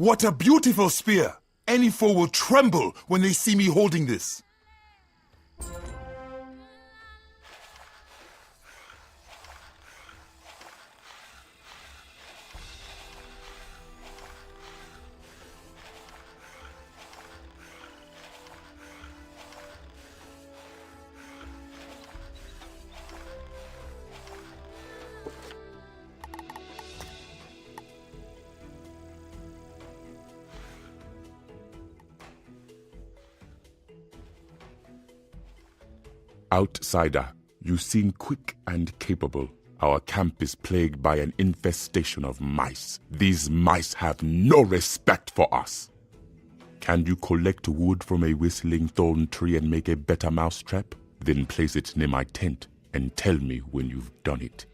What a beautiful spear! Any foe will tremble when they see me holding this. Outsider, you seem quick and capable. Our camp is plagued by an infestation of mice. These mice have no respect for us. Can you collect wood from a whistling thorn tree and make a better mousetrap? Then place it near my tent and tell me when you've done it.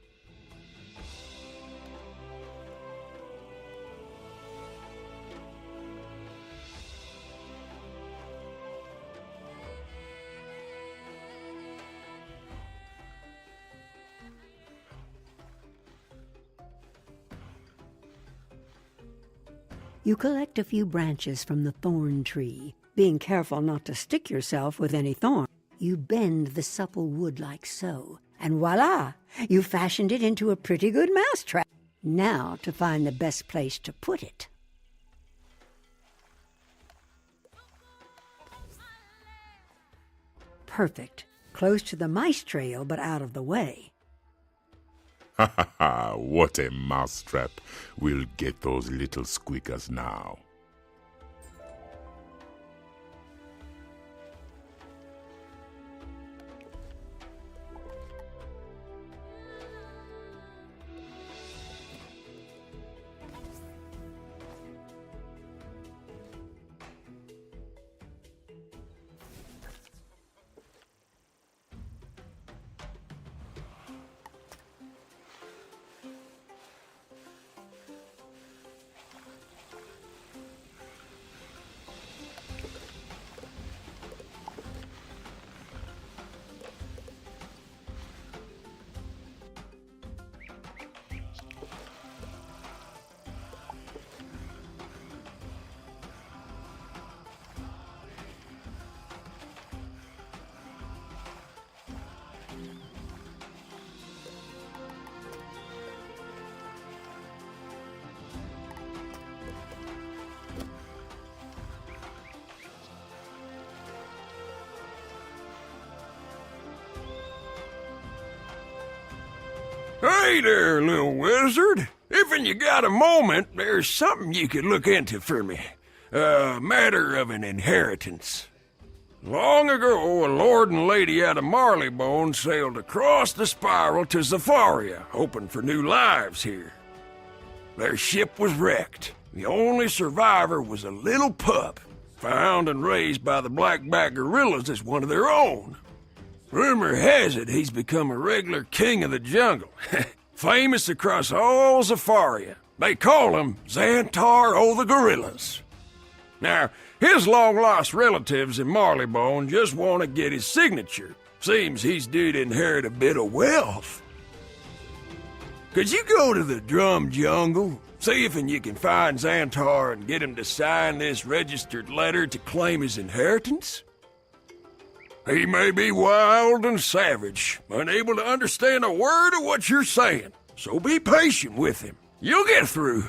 You collect a few branches from the thorn tree, being careful not to stick yourself with any thorn. You bend the supple wood like so, and voila! You fashioned it into a pretty good mousetrap. Now to find the best place to put it. Perfect. Close to the mice trail, but out of the way. Ha ha ha, what a mousetrap. We'll get those little squeakers now. Hey there, little wizard. If you got a moment, there's something you could look into for me. A matter of an inheritance. Long ago, a lord and lady out of Marleybone sailed across the spiral to Zafaria, hoping for new lives here. Their ship was wrecked. The only survivor was a little pup, found and raised by the blackback gorillas as one of their own. Rumor has it he's become a regular king of the jungle, famous across all Zafaria. They call him Xantar o' the Gorillas. Now, his long-lost relatives in Marleybone just want to get his signature. Seems he's due to inherit a bit of wealth. Could you go to the Drum Jungle, see if you can find Xantar and get him to sign this registered letter to claim his inheritance? He may be wild and savage, unable to understand a word of what you're saying, so be patient with him. You'll get through.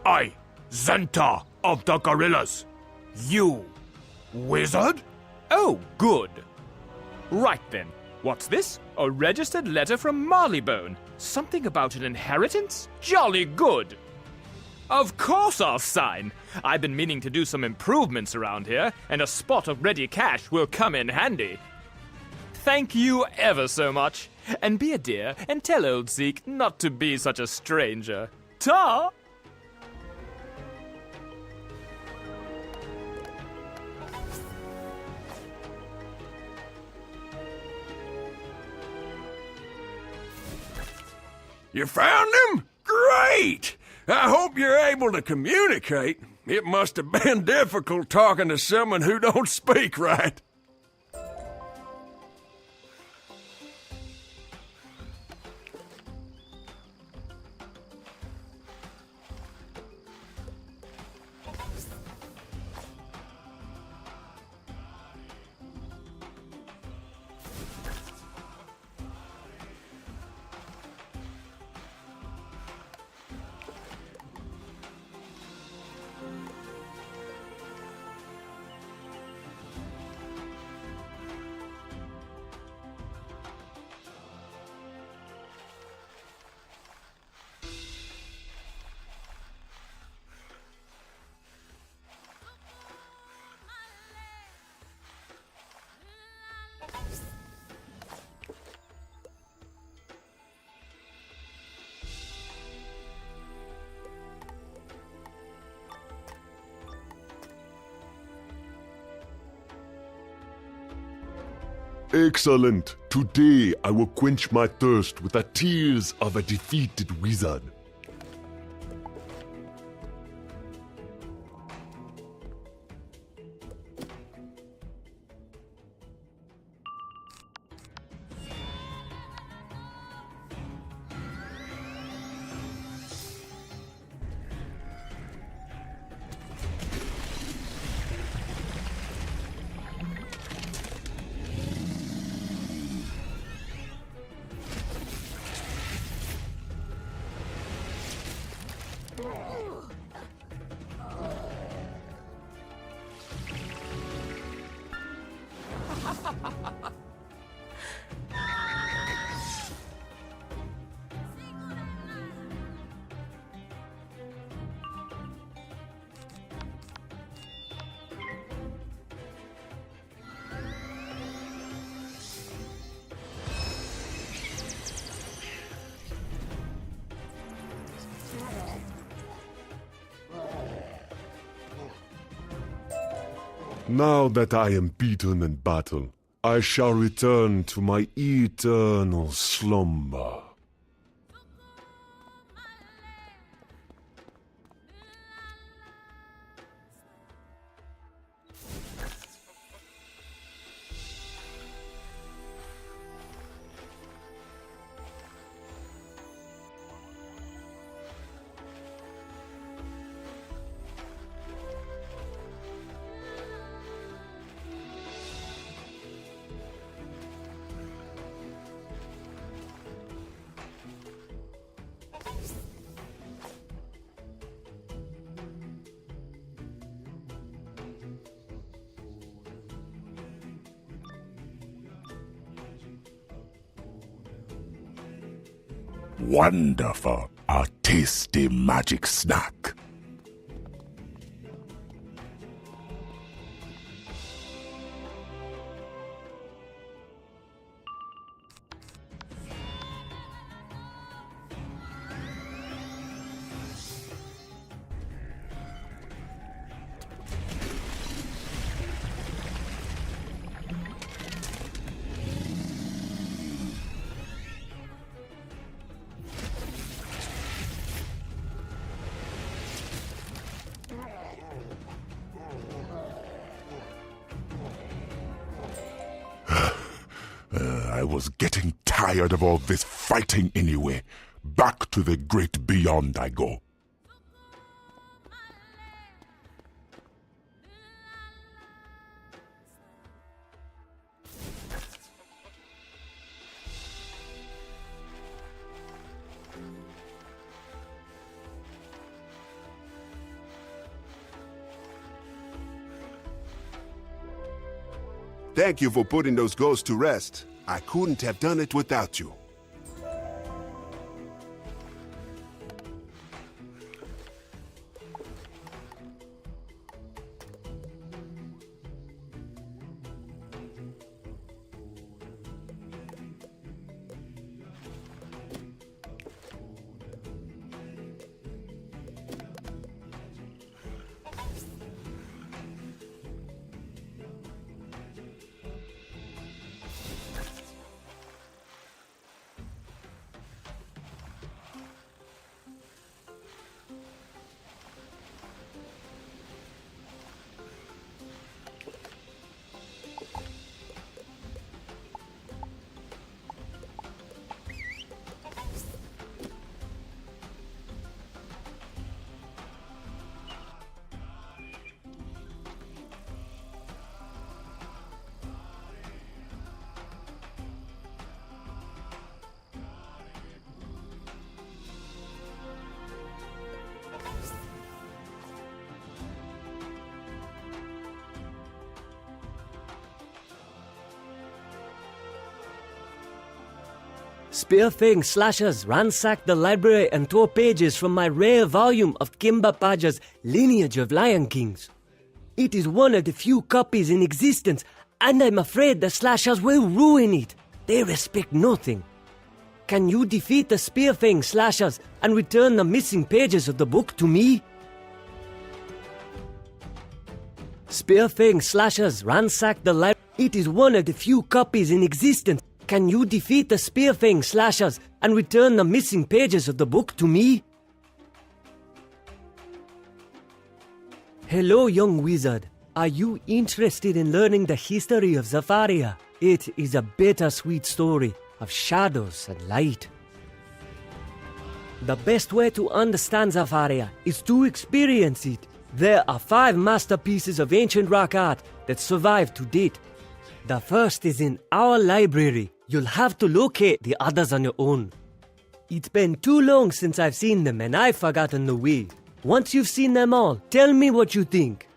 I, Xantar, of the gorillas. You, wizard? Oh, good. Right then. What's this? A registered letter from Marleybone. Something about an inheritance? Jolly good. Of course I'll sign. I've been meaning to do some improvements around here, and a spot of ready cash will come in handy. Thank you ever so much. And be a dear and tell old Zeke not to be such a stranger. Ta! You found him? Great! I hope you're able to communicate. It must have been difficult talking to someone who don't speak right. Excellent. Today I will quench my thirst with the tears of a defeated wizard. Now that I am beaten in battle, I shall return to my eternal slumber. Wonderful, a tasty magic snack. I was getting tired of all this fighting anyway. Back to the great beyond I go. Thank you for putting those ghosts to rest. I couldn't have done it without you. Spearfang slashers ransacked the library and tore pages from my rare volume of Kimba Paja's Lineage of Lion Kings. It is one of the few copies in existence, and I'm afraid the slashers will ruin it. They respect nothing. Can you defeat the Spearfang slashers and return the missing pages of the book to me? Spearfang slashers ransacked the library. It is one of the few copies in existence. Can you defeat the Spearfang slashers and return the missing pages of the book to me? Hello, young wizard. Are you interested in learning the history of Zafaria? It is a bittersweet story of shadows and light. The best way to understand Zafaria is to experience it. There are 5 masterpieces of ancient rock art that survive to date. The first is in our library. You'll have to locate the others on your own. It's been too long since I've seen them and I've forgotten the way. Once you've seen them all, tell me what you think.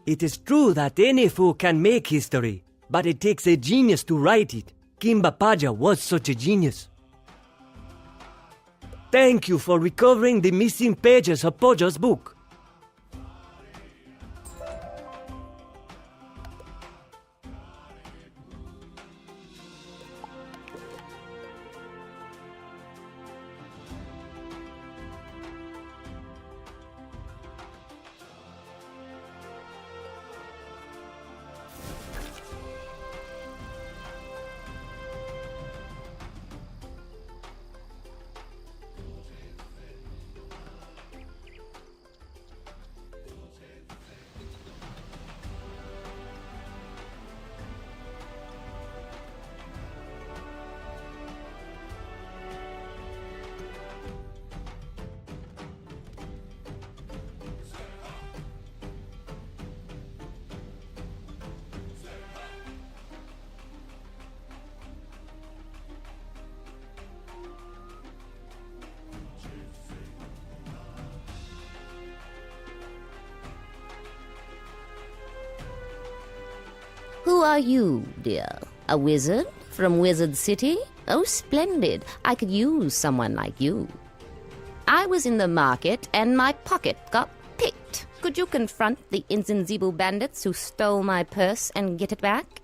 It is true that any fool can make history, but it takes a genius to write it. Kimba Paja was such a genius. Thank you for recovering the missing pages of Pojo's book. Who are you, dear? A wizard from Wizard City? Oh, splendid. I could use someone like you. I was in the market and my pocket got picked. Could you confront the Inzenzibu bandits who stole my purse and get it back?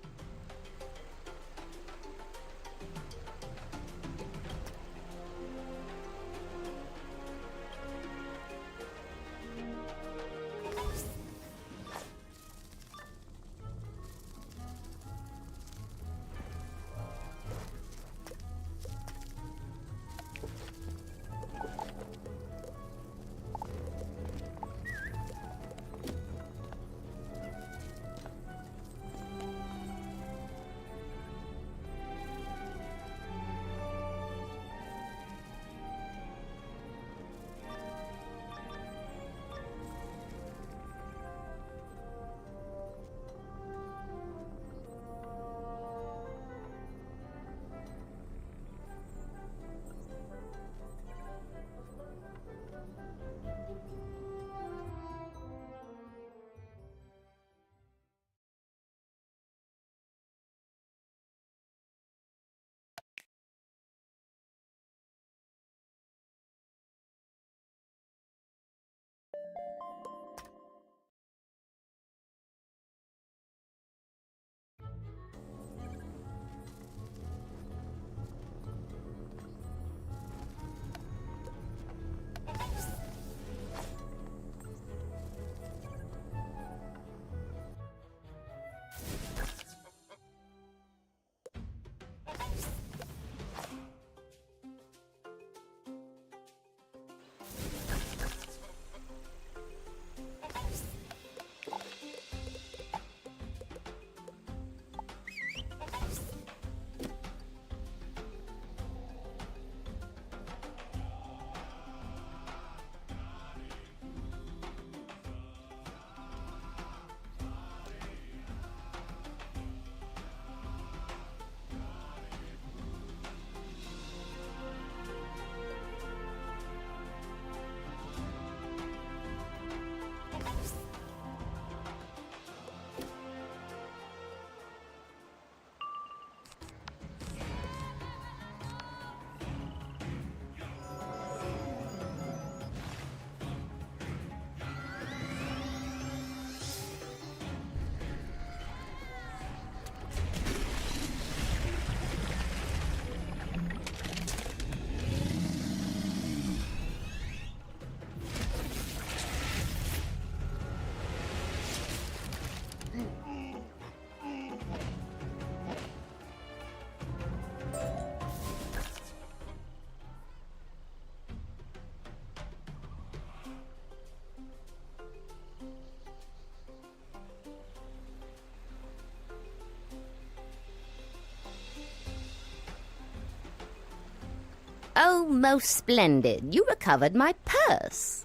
Oh, most splendid. You recovered my purse.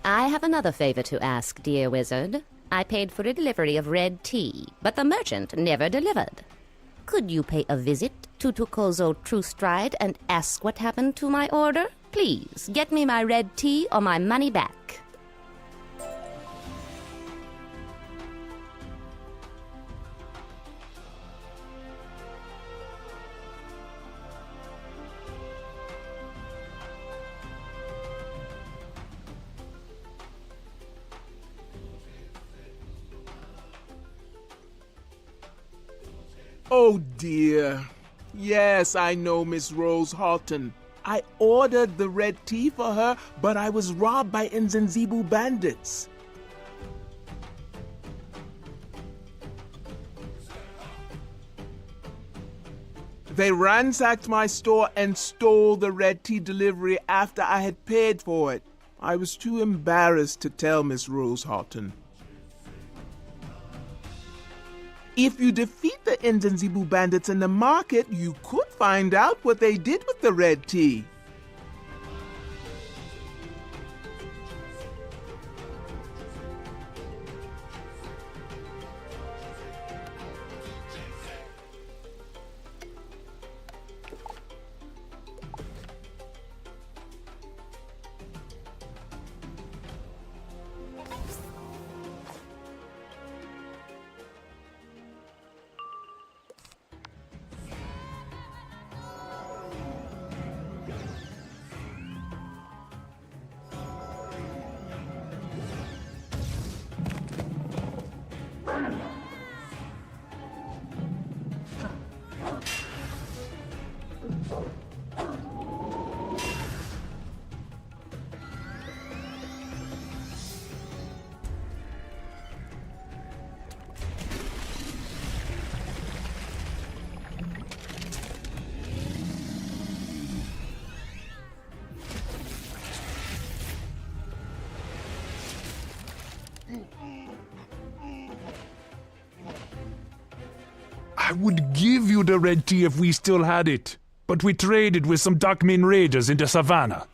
I have another favor to ask, dear wizard. I paid for a delivery of red tea, but the merchant never delivered. Could you pay a visit to Tukozo True Stride and ask what happened to my order? Please, get me my red tea or my money back. Oh dear. Yes, I know Miss Rose Halton. I ordered the red tea for her, but I was robbed by Nzenzibu bandits. They ransacked my store and stole the red tea delivery after I had paid for it. I was too embarrassed to tell Miss Rose Halton. If you defeat the Nzenzibu bandits in the market, you could find out what they did with the red tea. I would give you the red tea if we still had it, but we traded with some Darkmin raiders in the savannah.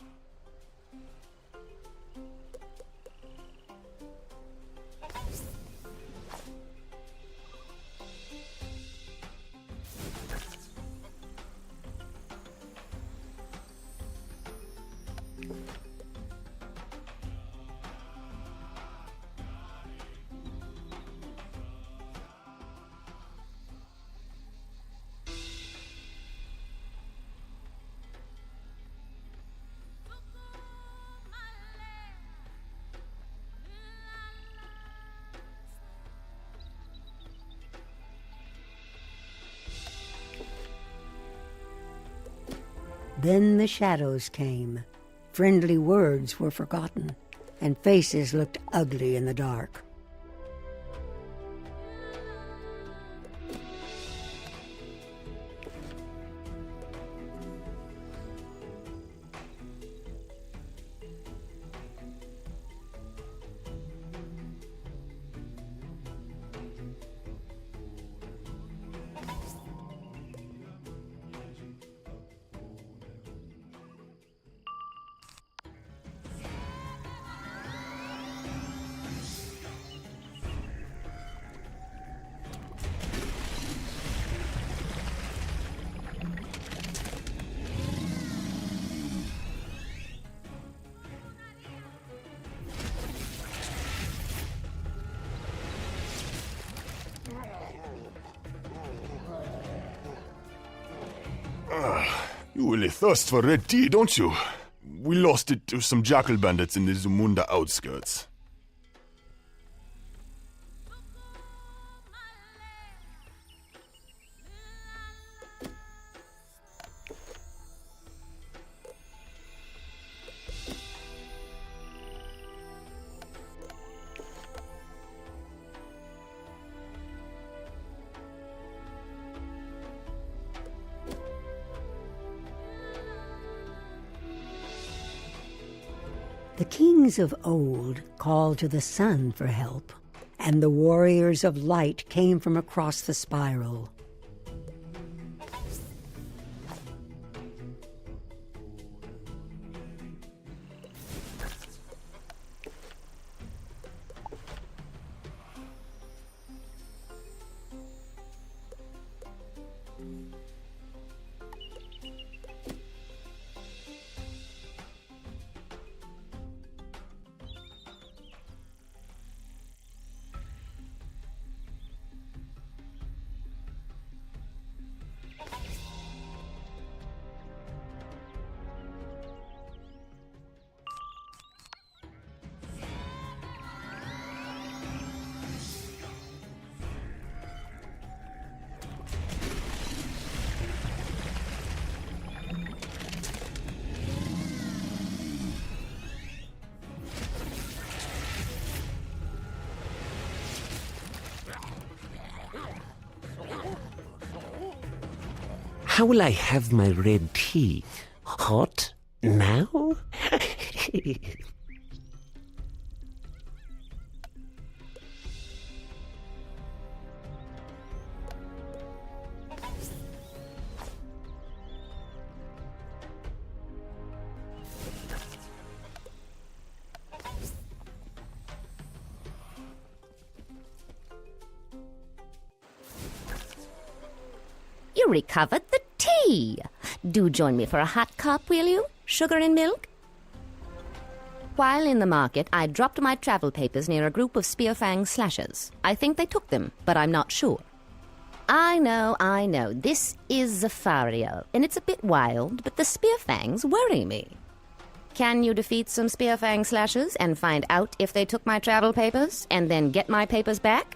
Then the shadows came. Friendly words were forgotten, and faces looked ugly in the dark. You really thirst for red tea, don't you? We lost it to some jackal bandits in the Zamunda outskirts. The kings of old called to the sun for help, and the warriors of light came from across the spiral. How will I have my red tea? Hot? Now? You recovered the tea. Do join me for a hot cup, will you? Sugar and milk? While in the market, I dropped my travel papers near a group of Spearfang slashers. I think they took them, but I'm not sure. I know. This is Zafaria, and it's a bit wild, but the Spearfangs worry me. Can you defeat some Spearfang slashers and find out if they took my travel papers, and then get my papers back?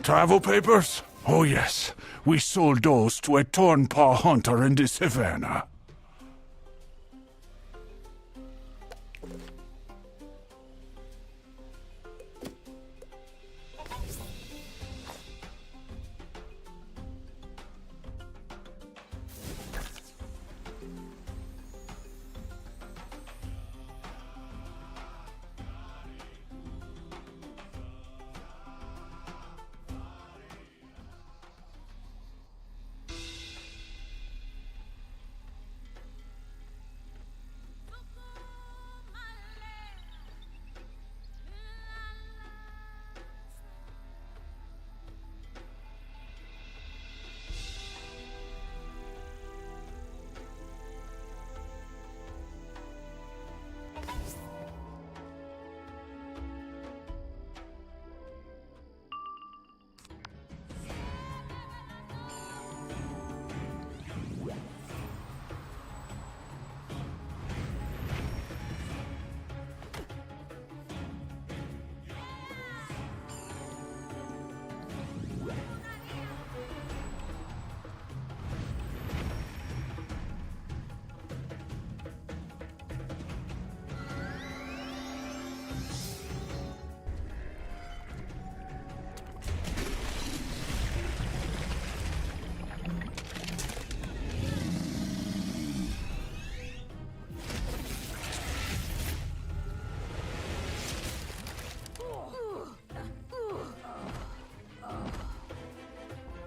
Travel papers? Oh yes, we sold those to a Torn-Paw hunter in the savannah.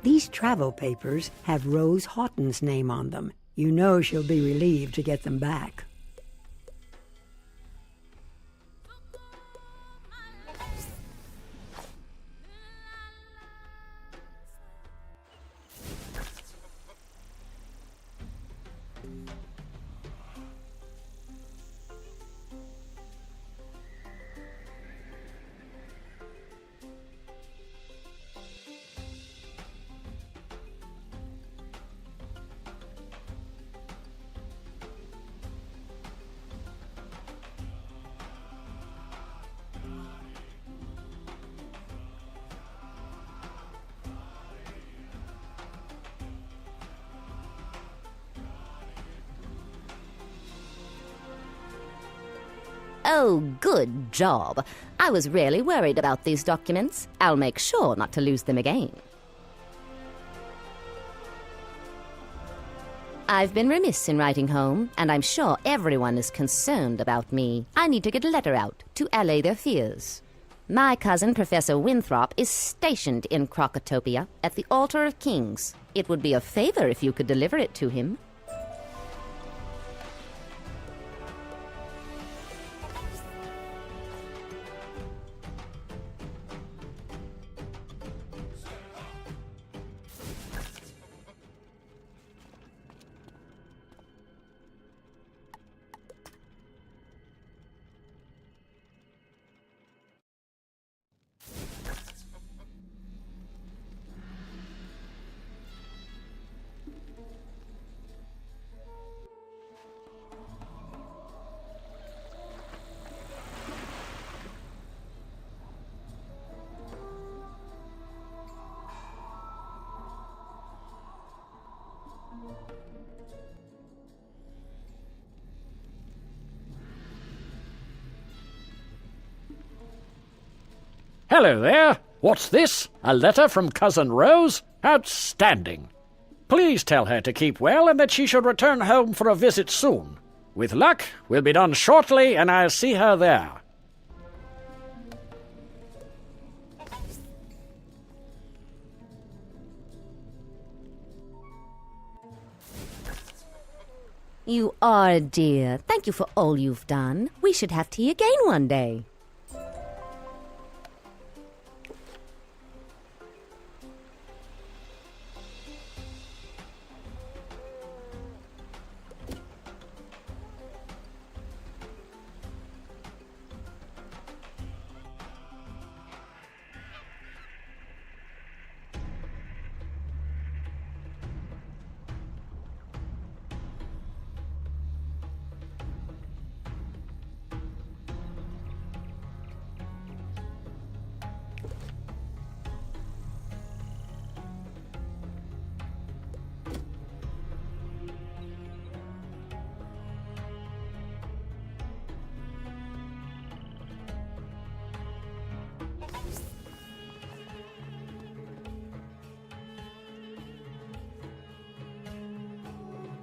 These travel papers have Rose Houghton's name on them. You know she'll be relieved to get them back. Oh, good job. I was really worried about these documents. I'll make sure not to lose them again. I've been remiss in writing home, and I'm sure everyone is concerned about me. I need to get a letter out to allay their fears. My cousin, Professor Winthrop, is stationed in Crocotopia at the Altar of Kings. It would be a favor if you could deliver it to him. Hello there. What's this? A letter from Cousin Rose? Outstanding. Please tell her to keep well and that she should return home for a visit soon. With luck, we'll be done shortly and I'll see her there. You are a dear. Thank you for all you've done. We should have tea again one day.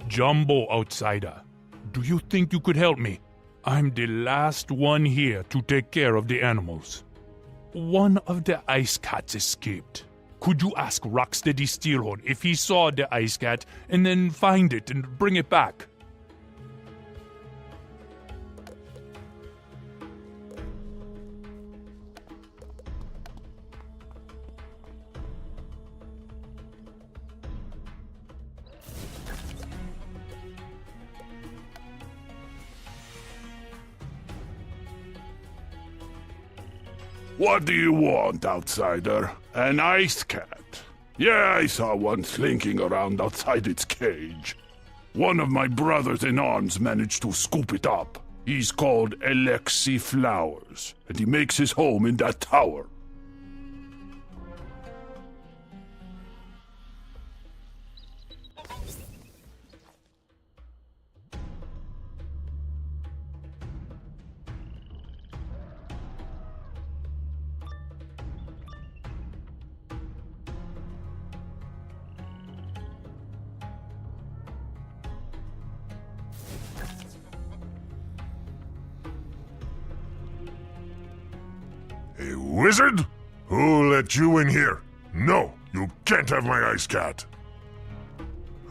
Jumbo Outsider, do you think you could help me? I'm the last one here to take care of the animals. One of the ice cats escaped. Could you ask Rocksteady Steelhorn if he saw the ice cat and then find it and bring it back? What do you want, outsider? An ice cat? Yeah, I saw one slinking around outside its cage. One of my brothers in arms managed to scoop it up. He's called Alexi Flowers, and he makes his home in that tower. A wizard? Who let you in here? No, you can't have my ice cat.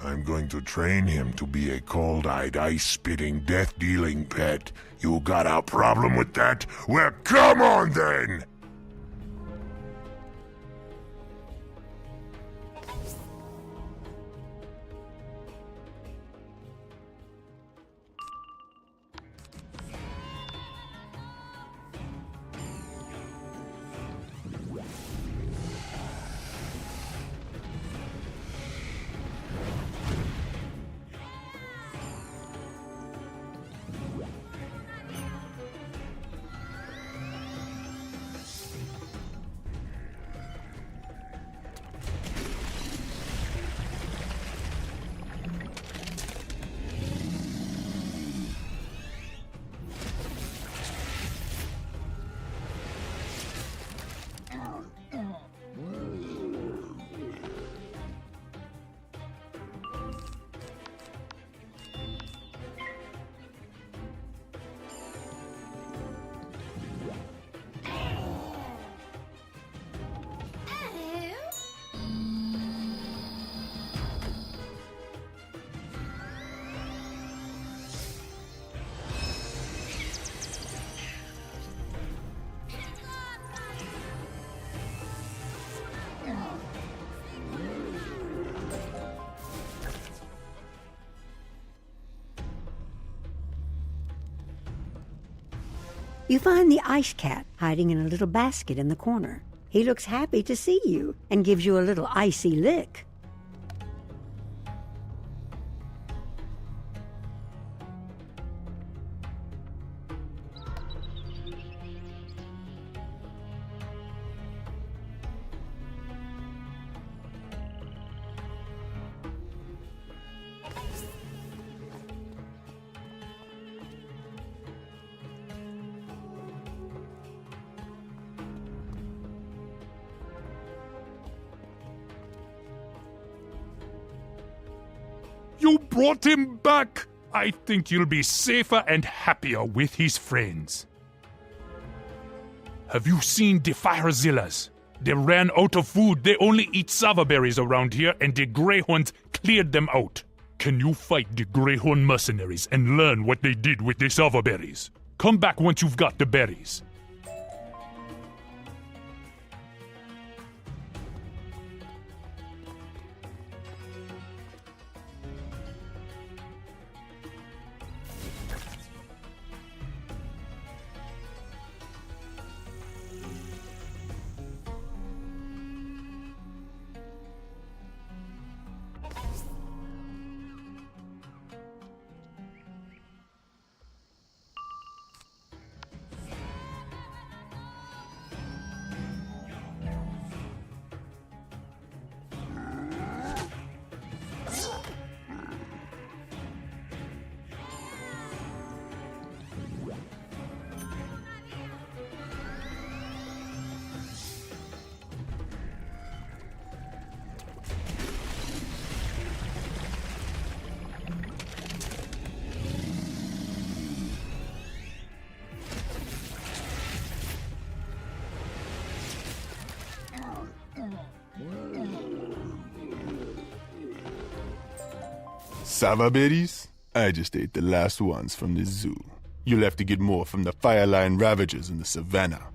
I'm going to train him to be a cold-eyed, ice-spitting, death-dealing pet. You got a problem with that? Well, come on then! You find the ice cat hiding in a little basket in the corner. He looks happy to see you and gives you a little icy lick. You brought him back! I think you'll be safer and happier with his friends. Have you seen the Firezillas? They ran out of food. They only eat sava berries around here, and the Greyhounds cleared them out. Can you fight the Greyhound mercenaries and learn what they did with the sava berries? Come back once you've got the berries. Sava berries? I just ate the last ones from the zoo. You'll have to get more from the Fireline Ravagers in the savannah.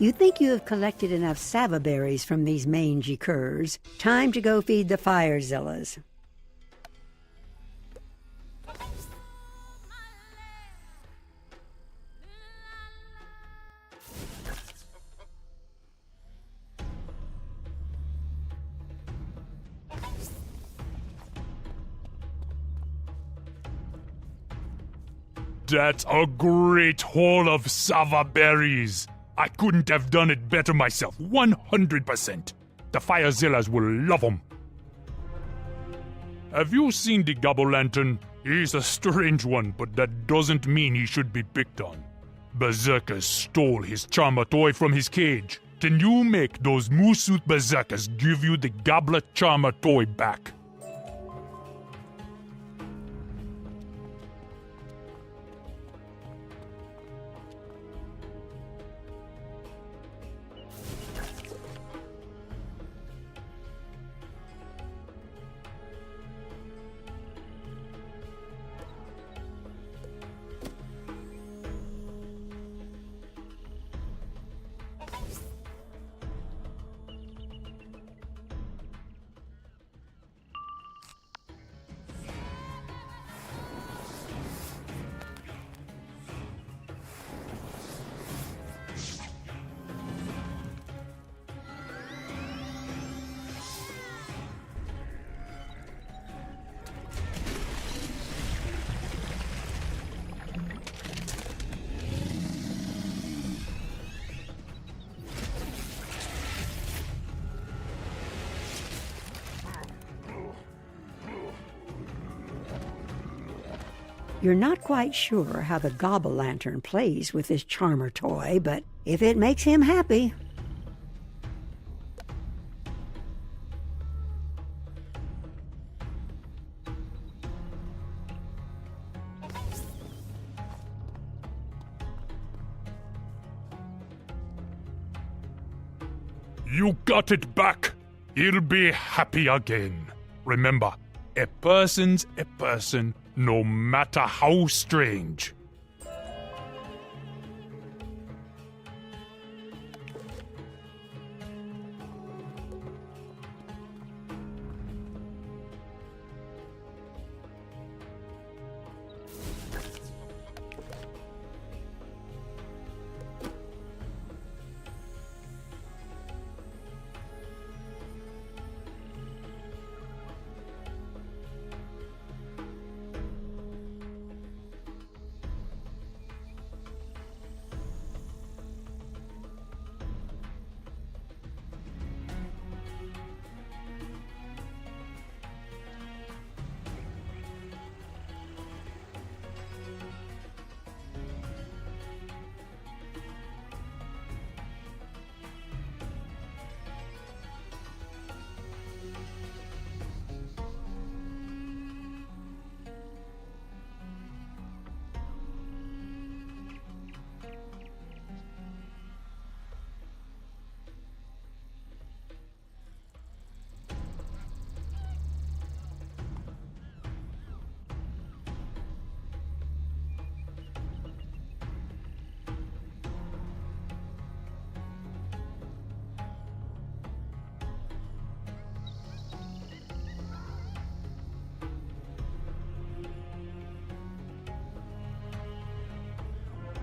You think you have collected enough sava berries from these mangy curs. Time to go feed the Firezillas. That's a great haul of sava berries. I couldn't have done it better myself, 100%. The Firezillas will love them. Have you seen the Gobble Lantern? He's a strange one, but that doesn't mean he should be picked on. Berserkers stole his Charmer toy from his cage. Can you make those Moosooth Berserkers give you the Gobbler Charmer toy back? You're not quite sure how the Gobble Lantern plays with his charmer toy, but if it makes him happy... You got it back. He'll be happy again. Remember, a person's a person, no matter how strange.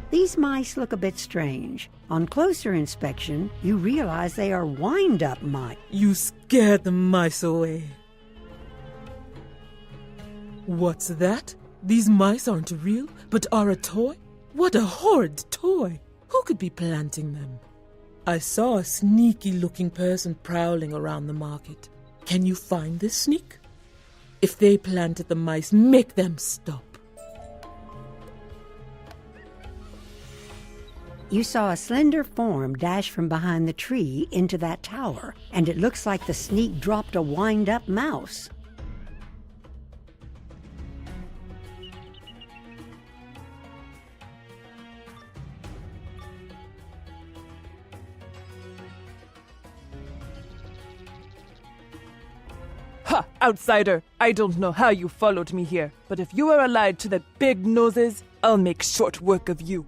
These mice look a bit strange. On closer inspection, you realize they are wind-up mice. You scared the mice away. What's that? These mice aren't real, but are a toy? What a horrid toy! Who could be planting them? I saw a sneaky-looking person prowling around the market. Can you find this sneak? If they planted the mice, make them stop. You saw a slender form dash from behind the tree into that tower, and it looks like the sneak dropped a wind-up mouse. Ha! Outsider! I don't know how you followed me here, but if you are allied to the big noses, I'll make short work of you.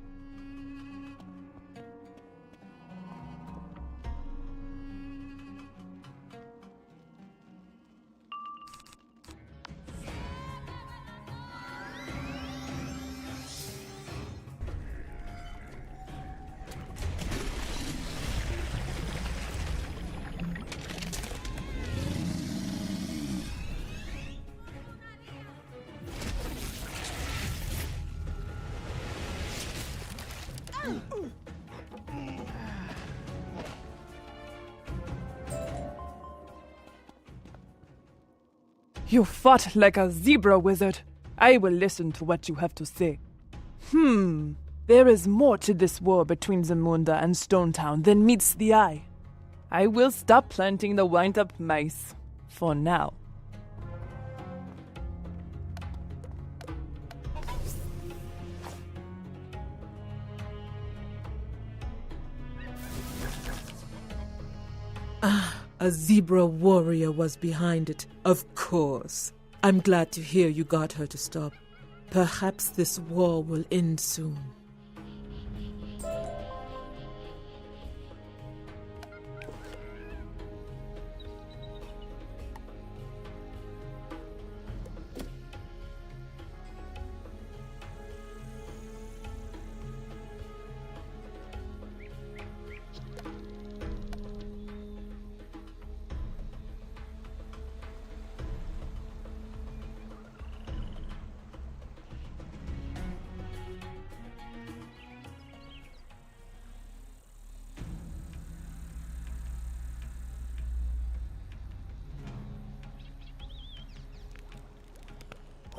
You fought like a zebra wizard. I will listen to what you have to say. There is more to this war between Zamunda and Stonetown than meets the eye. I will stop planting the wind-up mice. For now. A zebra warrior was behind it, of course. I'm glad to hear you got her to stop. Perhaps this war will end soon.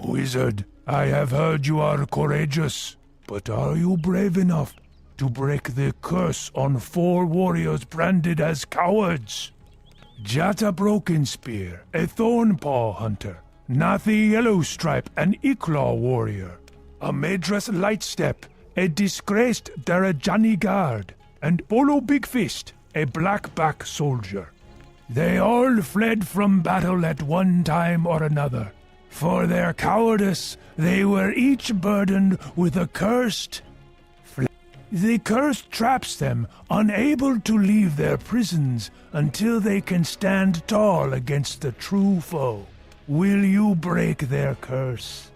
Wizard, I have heard you are courageous, but are you brave enough to break the curse on 4 warriors branded as cowards? Jata Brokenspear, a Thornpaw hunter, Nathi Yellowstripe, an Iklaw warrior, a Madras Lightstep, a disgraced Darajani guard, and Bolo Bigfist, a blackback soldier. They all fled from battle at one time or another. For their cowardice, they were each burdened with a cursed The curse traps them, unable to leave their prisons until they can stand tall against the true foe. Will you break their curse?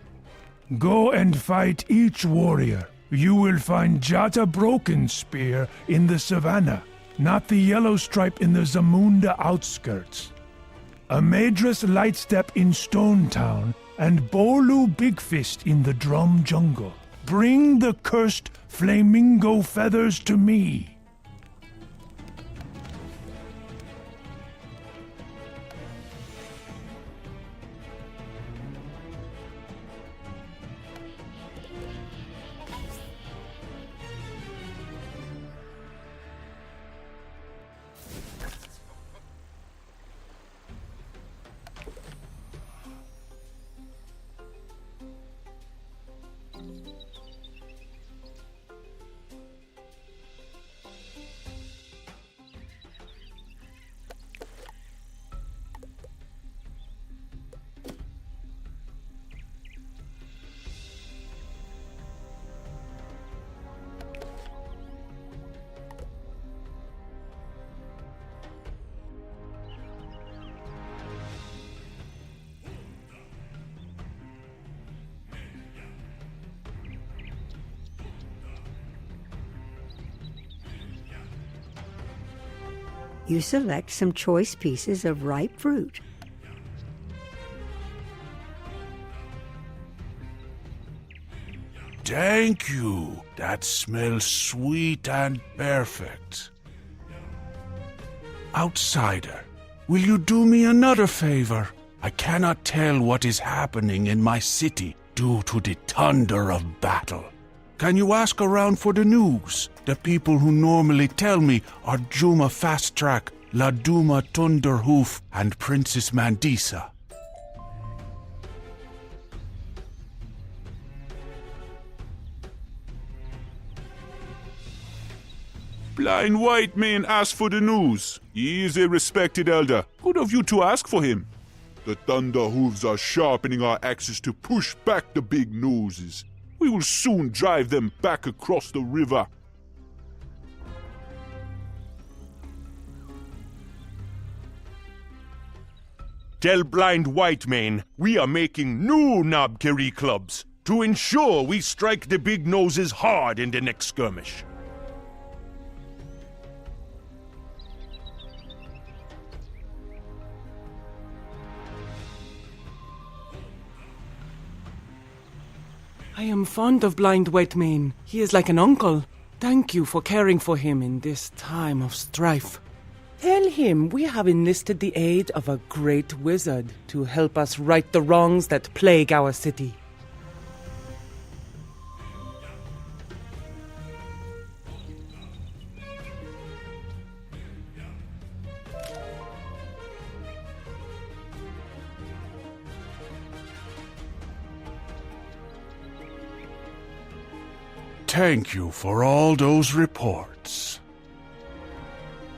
Go and fight each warrior. You will find Jata Brokenspear in the savannah, not the Yellowstripe in the Zamunda outskirts. A Madras Lightstep in Stone Town, and Bolu Bigfist in the Drum Jungle. Bring the cursed flamingo feathers to me. You select some choice pieces of ripe fruit. Thank you. That smells sweet and perfect. Outsider, will you do me another favor? I cannot tell what is happening in my city due to the thunder of battle. Can you ask around for the news? The people who normally tell me are Juma Fast Track, Laduma Thunderhoof, and Princess Mandisa. Blind white man asked for the news. He is a respected elder. Good of you to ask for him. The thunder hooves are sharpening our axes to push back the big noses. We will soon drive them back across the river. Tell blind white man we are making new Knobkerry clubs to ensure we strike the big noses hard in the next skirmish. I am fond of blind white man. He is like an uncle. Thank you for caring for him in this time of strife. Tell him we have enlisted the aid of a great wizard to help us right the wrongs that plague our city. Thank you for all those reports.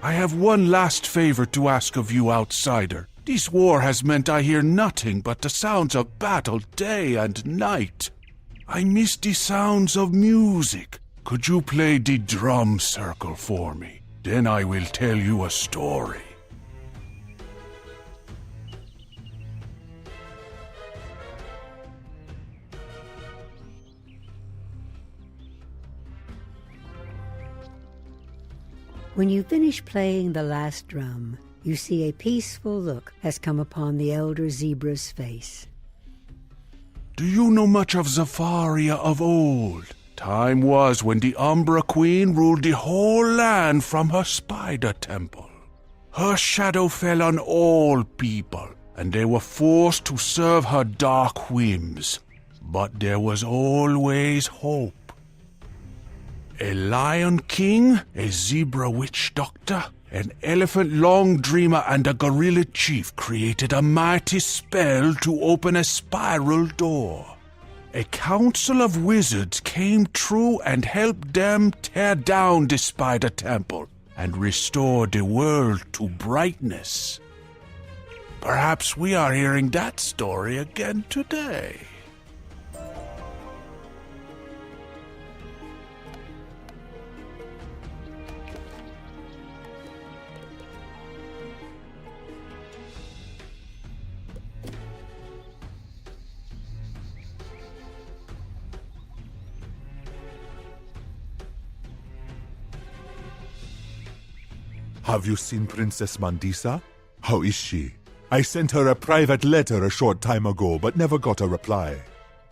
I have one last favor to ask of you, outsider. This war has meant I hear nothing but the sounds of battle day and night. I miss the sounds of music. Could you play the drum circle for me? Then I will tell you a story. When you finish playing the last drum, you see a peaceful look has come upon the elder zebra's face. Do you know much of Zafaria of old? Time was when the Umbra Queen ruled the whole land from her spider temple. Her shadow fell on all people, and they were forced to serve her dark whims. But there was always hope. A lion king, a zebra witch doctor, an elephant long dreamer, and a gorilla chief created a mighty spell to open a spiral door. A council of wizards came true and helped them tear down the spider temple and restore the world to brightness. Perhaps we are hearing that story again today. Have you seen Princess Mandisa? How is she? I sent her a private letter a short time ago, but never got a reply.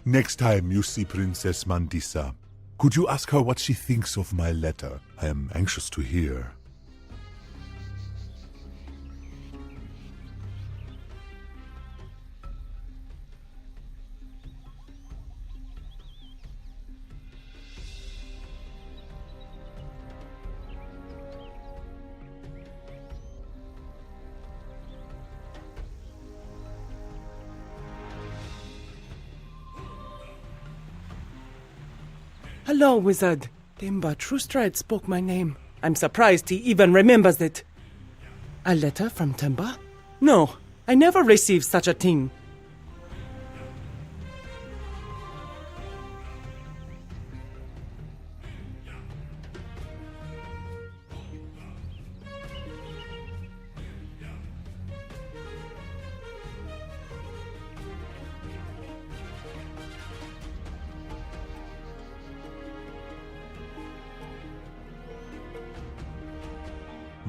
Next time you see Princess Mandisa, could you ask her what she thinks of my letter? I am anxious to hear. Hello, wizard. Timber Truestride spoke my name. I'm surprised he even remembers it. A letter from Timber? No, I never received such a thing.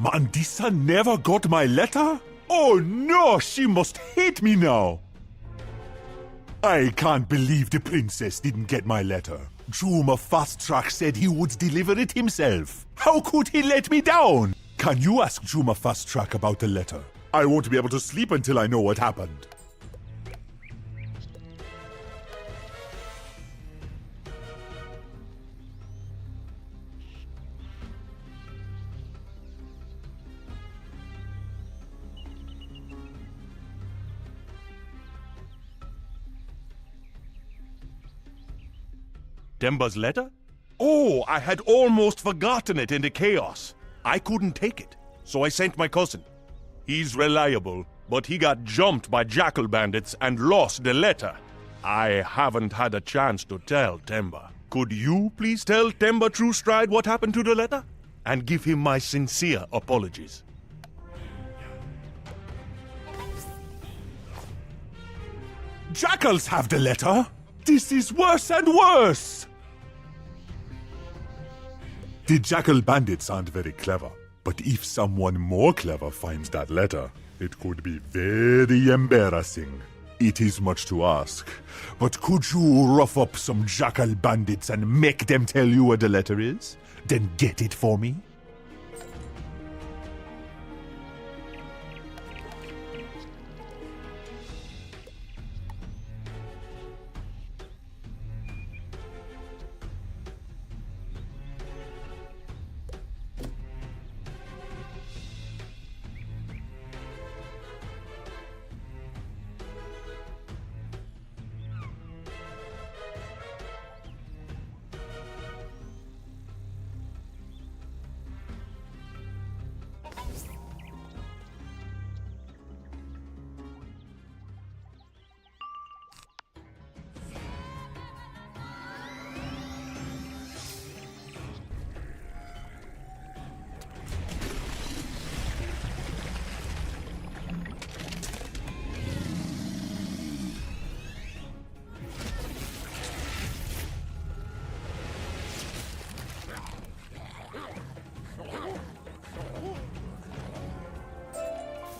Mandisa never got my letter? Oh no, she must hate me now. I can't believe the princess didn't get my letter. Juma Fast Track said he would deliver it himself. How could he let me down? Can you ask Juma Fast Track about the letter? I won't be able to sleep until I know what happened. Demba's letter? Oh, I had almost forgotten it in the chaos. I couldn't take it, so I sent my cousin. He's reliable, but he got jumped by jackal bandits and lost the letter. I haven't had a chance to tell Temba. Could you please tell Temba Truestride what happened to the letter? And give him my sincere apologies. Jackals have the letter? This is worse and worse! The jackal bandits aren't very clever, but if someone more clever finds that letter, it could be very embarrassing. It is much to ask, but could you rough up some jackal bandits and make them tell you where the letter is? Then get it for me?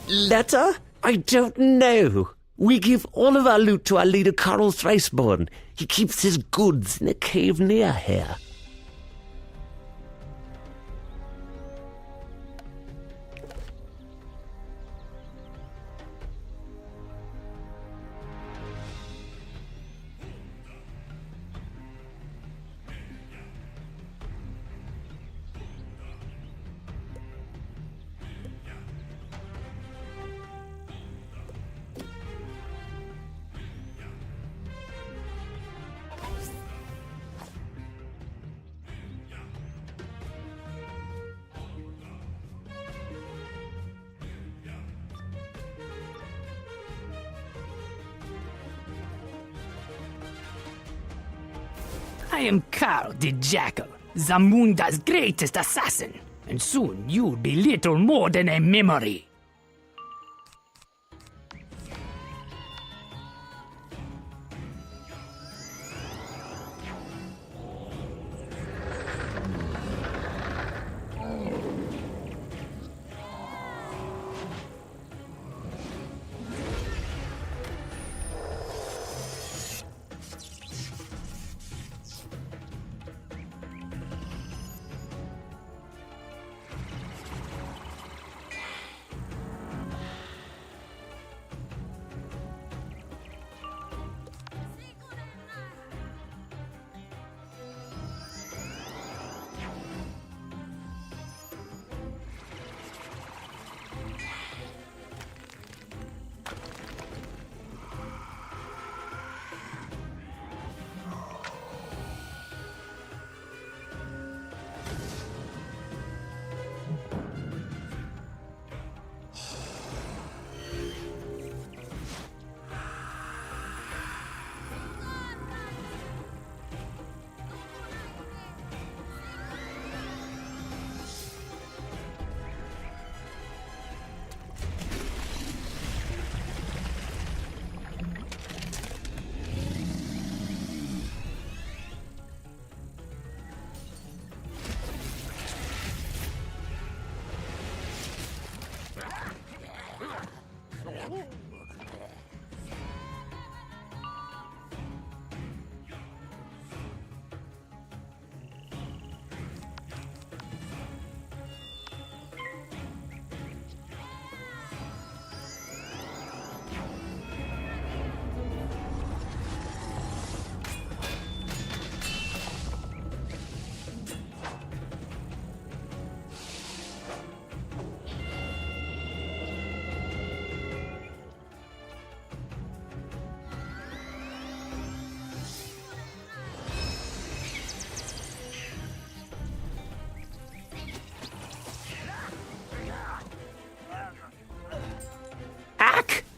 Letter? I don't know. We give all of our loot to our leader, Carl Thriceborn. He keeps his goods in a cave near here. I am Carl the Jackal, Zamunda's greatest assassin, and soon you'll be little more than a memory.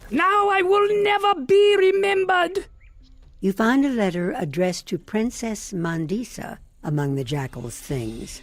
Now I will never be remembered. You find a letter addressed to Princess Mandisa among the Jackal's things.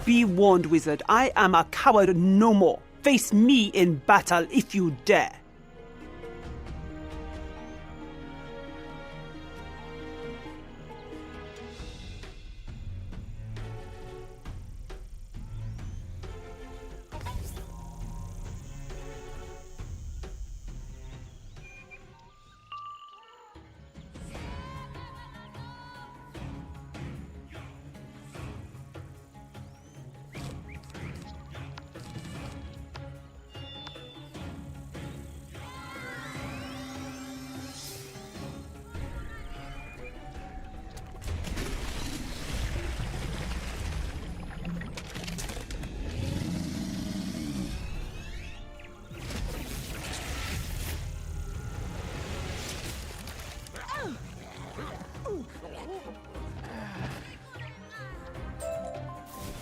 Be warned, wizard. I am a coward no more. Face me in battle if you dare.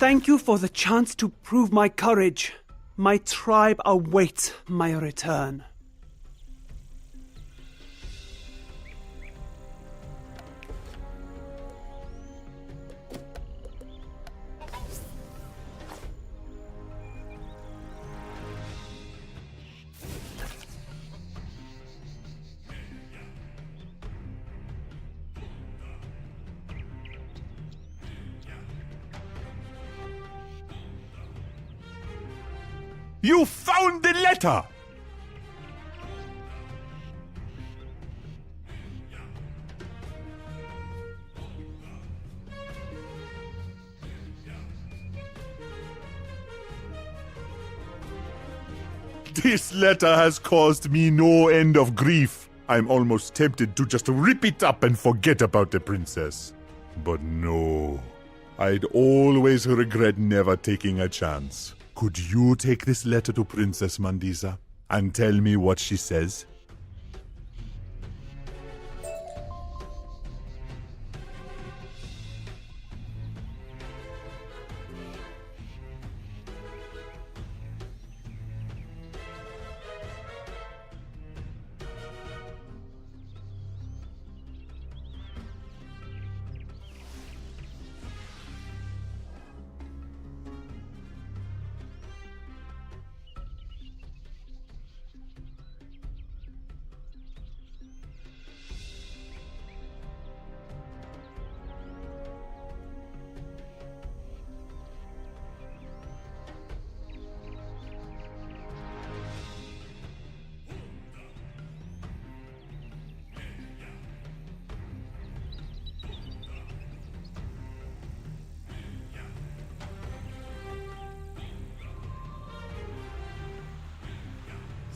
Thank you for the chance to prove my courage. My tribe awaits my return. You found the letter! This letter has caused me no end of grief. I'm almost tempted to just rip it up and forget about the princess. But no, I'd always regret never taking a chance. Could you take this letter to Princess Mandisa and tell me what she says?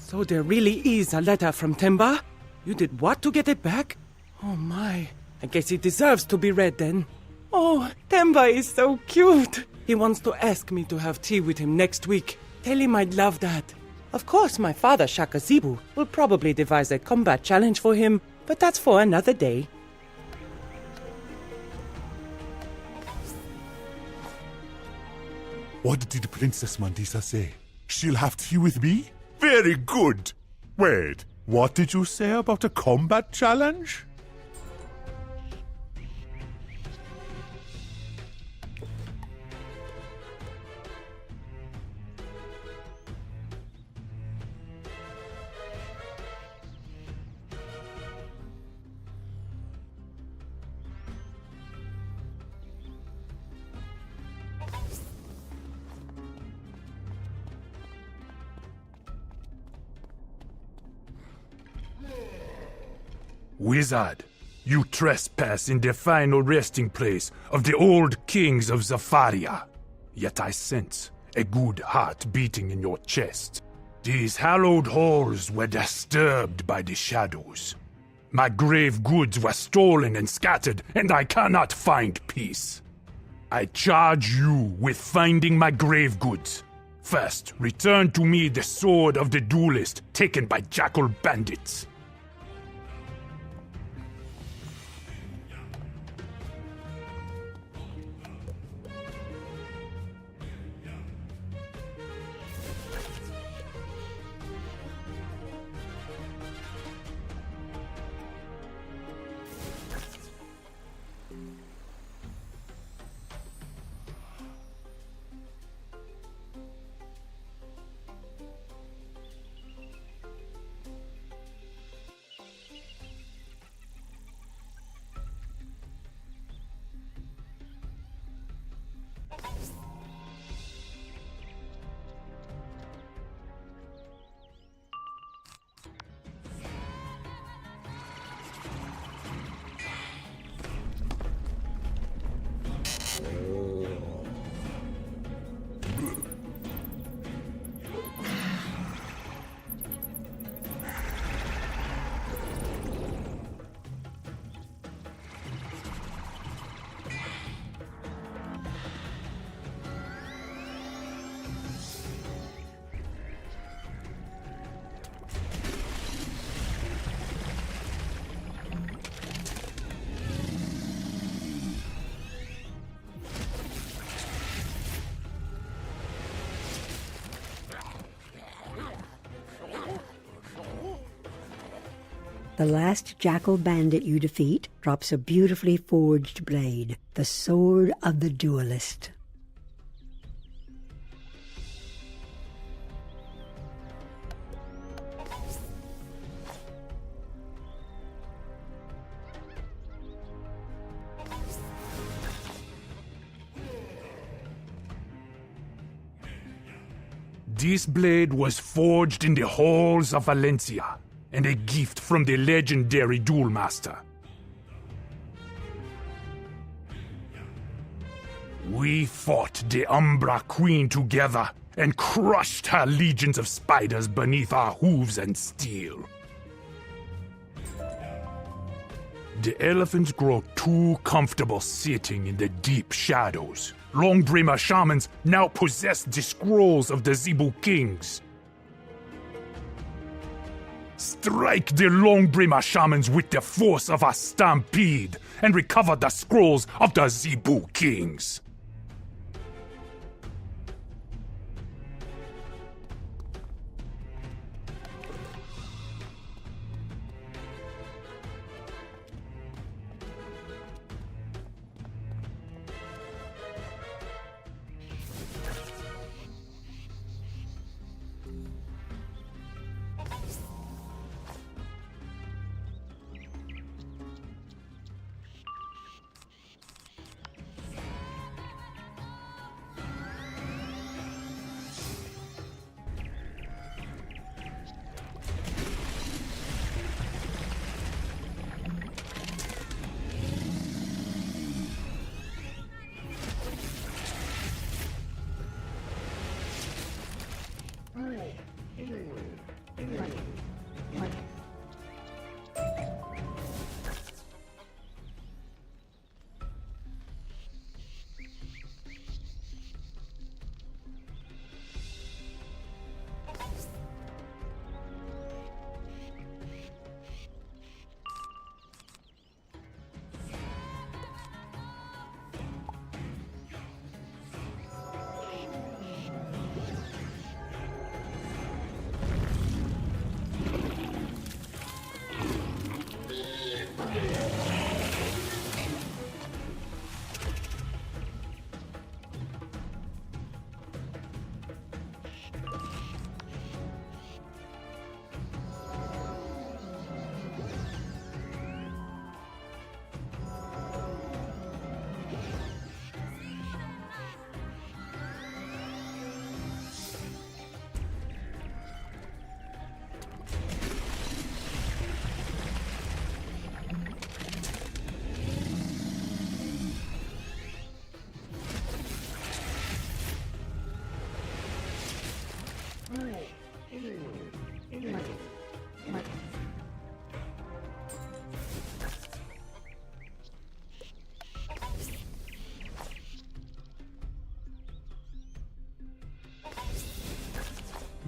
So there really is a letter from Temba? You did what to get it back? Oh my, I guess it deserves to be read then. Oh, Temba is so cute. He wants to ask me to have tea with him next week. Tell him I'd love that. Of course, my father, Shakazibu, will probably devise a combat challenge for him, but that's for another day. What did Princess Mandisa say? She'll have tea with me? Very good. Wait, what did you say about a combat challenge? Wizard, you trespass in the final resting place of the old kings of Zafaria. Yet I sense a good heart beating in your chest. These hallowed halls were disturbed by the shadows. My grave goods were stolen and scattered, and I cannot find peace. I charge you with finding my grave goods. First, return to me the sword of the duelist taken by jackal bandits. The last jackal bandit you defeat drops a beautifully forged blade, the sword of the duelist. This blade was forged in the halls of Valencia, and a gift from the legendary duel master. We fought the Umbra Queen together, and crushed her legions of spiders beneath our hooves and steel. The elephants grow too comfortable sitting in the deep shadows. Longbrimmer shamans now possess the scrolls of the Zebu kings. Strike the Longbrimmer shamans with the force of a stampede and recover the scrolls of the Zebu kings.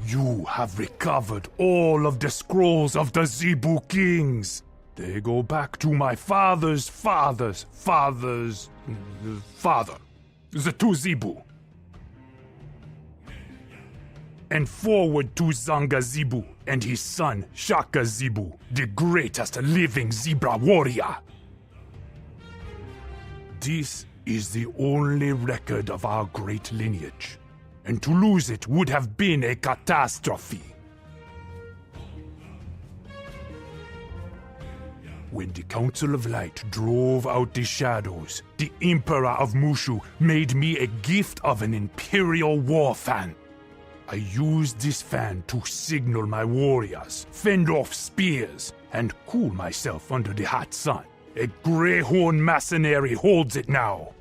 You have recovered all of the scrolls of the Zebu kings. They go back to my father's father, the two Zebu. And forward to Zanga Zebu and his son Shaka Zebu, the greatest living zebra warrior. This is the only record of our great lineage, and to lose it would have been a catastrophe. When the Council of Light drove out the shadows, the Emperor of Mushu made me a gift of an Imperial war fan. I used this fan to signal my warriors, fend off spears, and cool myself under the hot sun. A Greyhorn mercenary holds it now.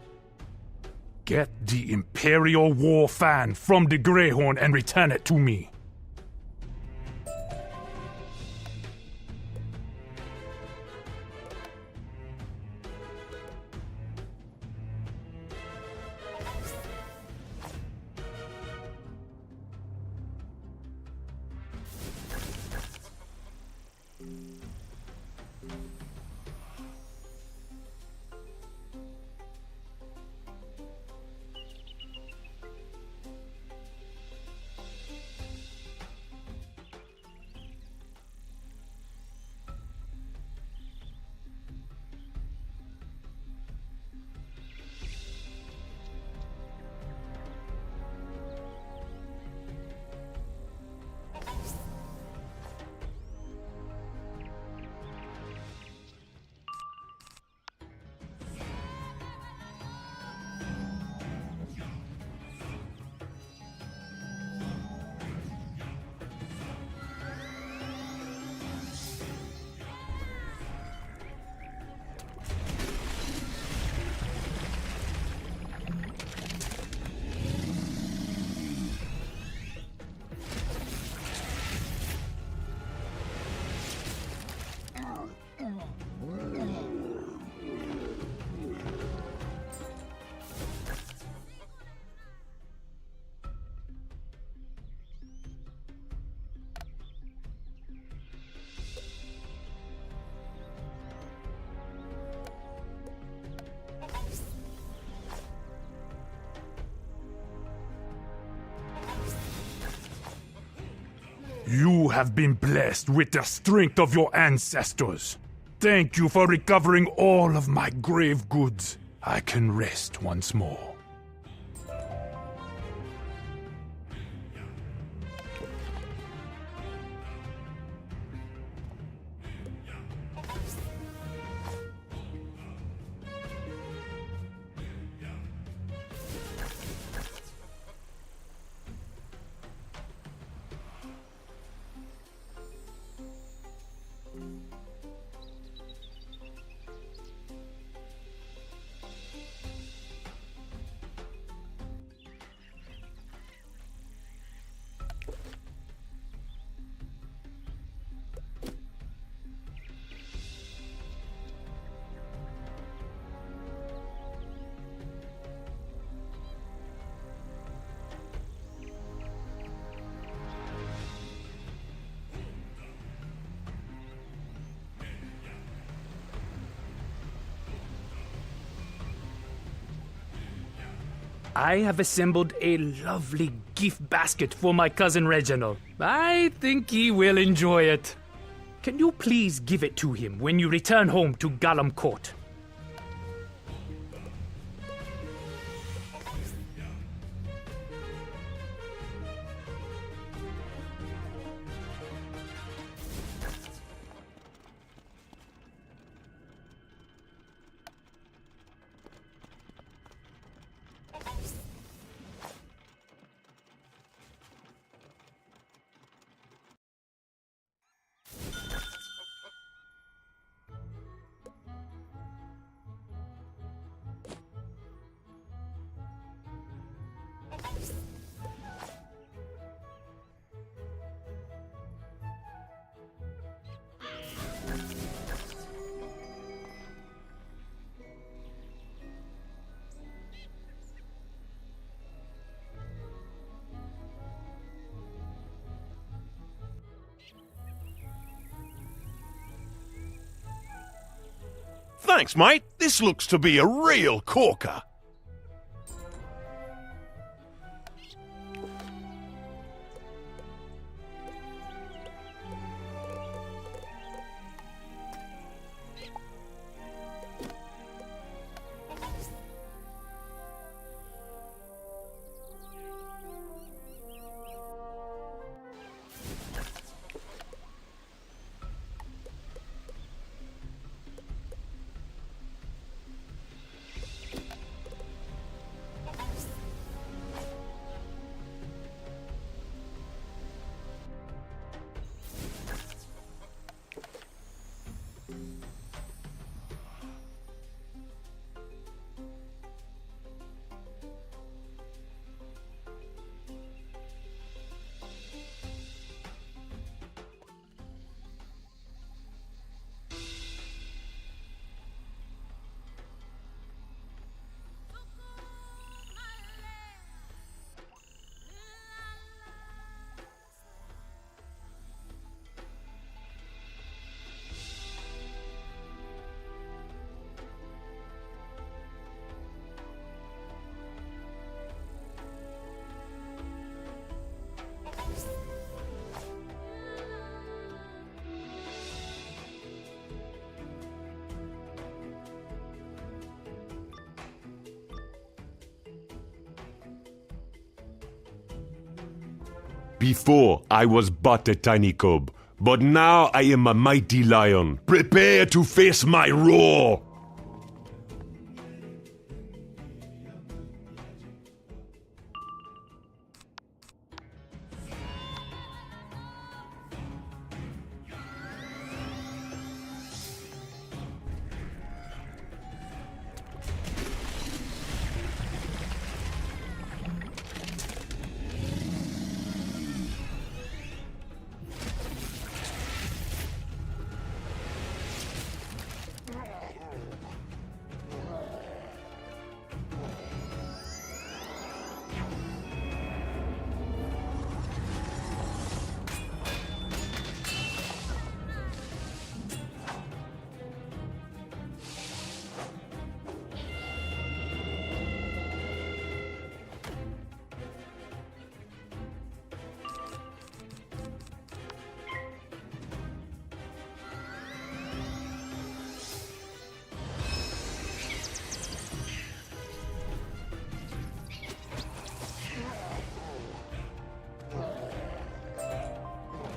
Get the Imperial war fan from the Greyhorn and return it to me. have been blessed with the strength of your ancestors. Thank you for recovering all of my grave goods. I can rest once more. I have assembled a lovely gift basket for my cousin Reginald. I think he will enjoy it. Can you please give it to him when you return home to Gollum Court? Thanks, mate. This looks to be a real corker. Before, I was but a tiny cub, but now I am a mighty lion. Prepare to face my roar!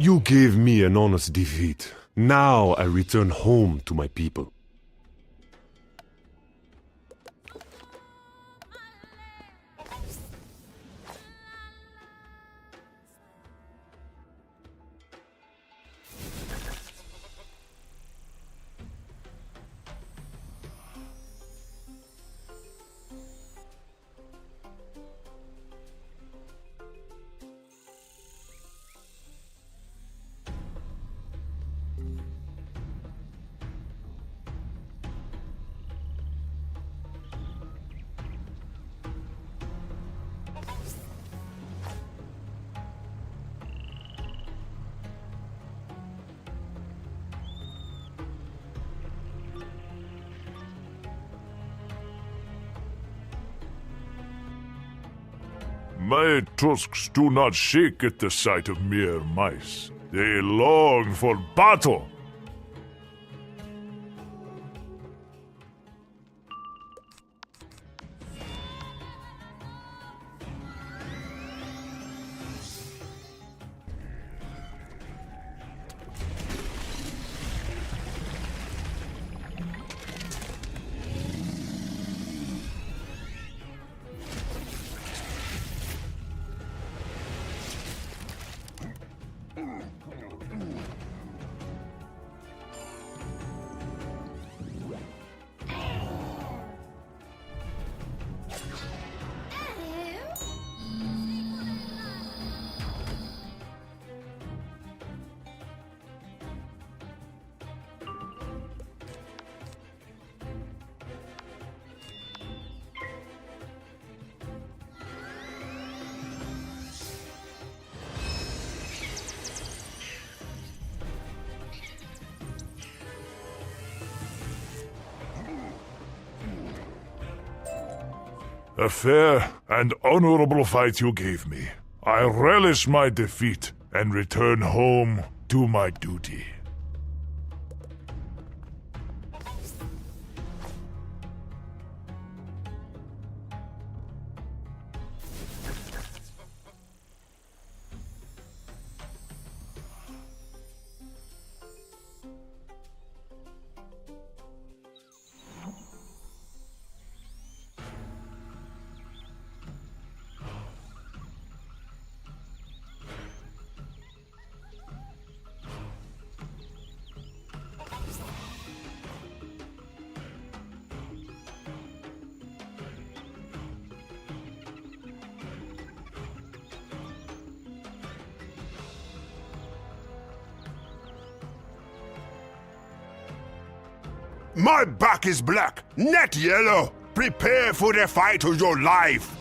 You gave me an honest defeat. Now I return home to my people. My tusks do not shake at the sight of mere mice. They long for battle. A fair and honorable fight you gave me. I relish my defeat and return home to my duty. My back is black, not yellow. Prepare for the fight of your life.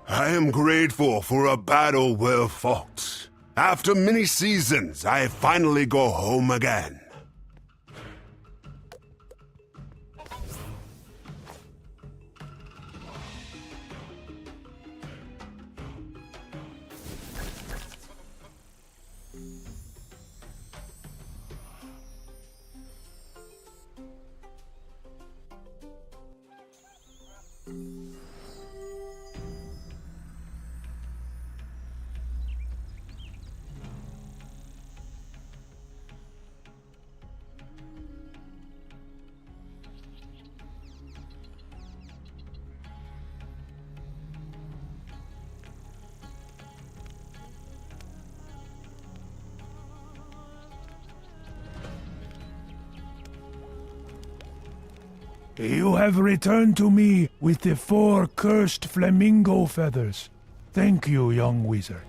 I am grateful for a battle well fought. After many seasons, I finally go home again. You have returned to me with the 4 cursed flamingo feathers. Thank you, young wizard.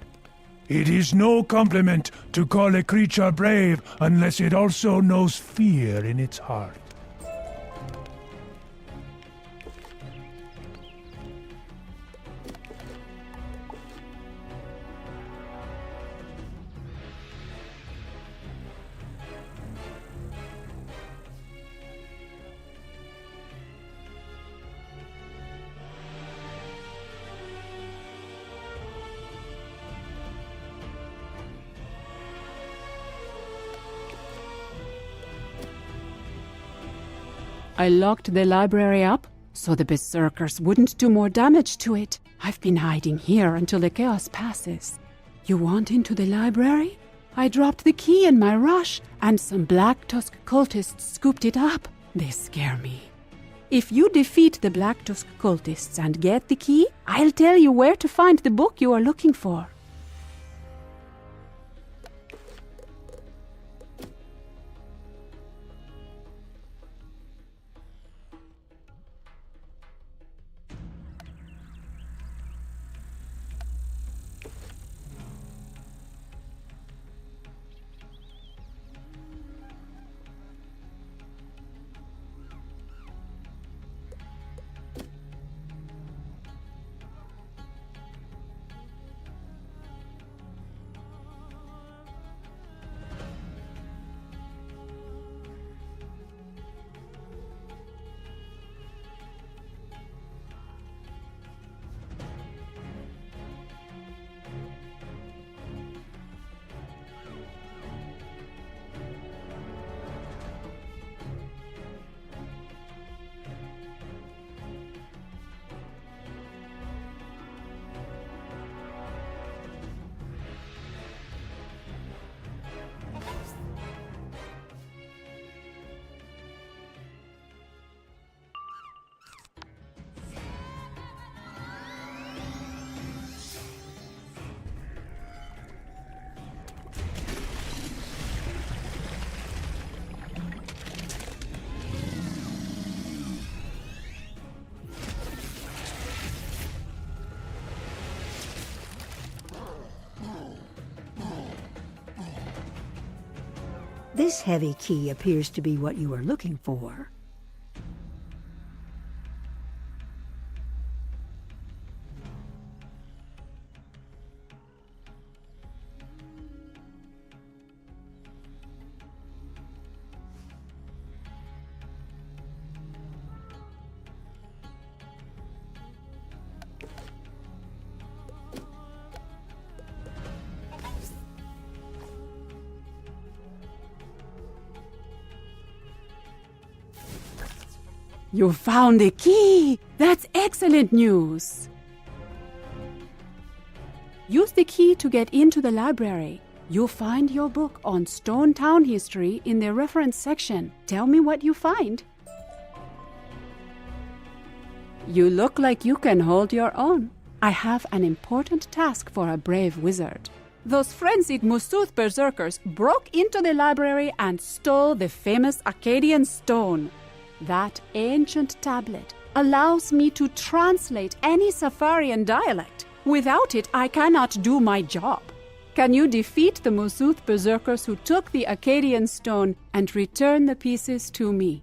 It is no compliment to call a creature brave unless it also knows fear in its heart. I locked the library up so the berserkers wouldn't do more damage to it. I've been hiding here until the chaos passes. You want into the library? I dropped the key in my rush, and some Black Tusk cultists scooped it up. They scare me. If you defeat the Black Tusk cultists and get the key, I'll tell you where to find the book you are looking for. This heavy key appears to be what you are looking for. You found the key! That's excellent news! Use the key to get into the library. You'll find your book on Stone Town history in the reference section. Tell me what you find. You look like you can hold your own. I have an important task for a brave wizard. Those frenzied Musuth berserkers broke into the library and stole the famous Akkadian stone. That ancient tablet allows me to translate any Zafarian dialect. Without it, I cannot do my job. Can you defeat the Musuth berserkers who took the Akkadian stone and return the pieces to me?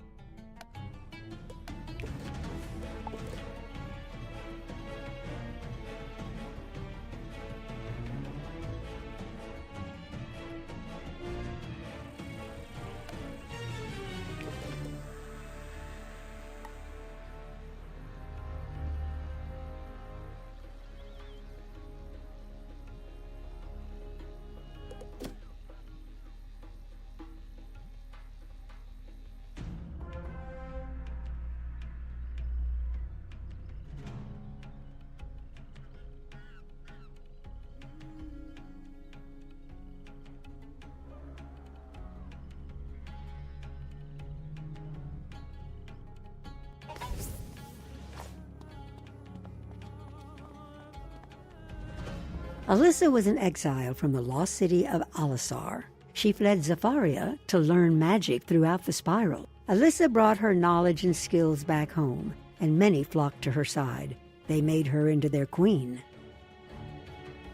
Alyssa was an exile from the lost city of Alisar. She fled Zafaria to learn magic throughout the spiral. Alyssa brought her knowledge and skills back home, and many flocked to her side. They made her into their queen.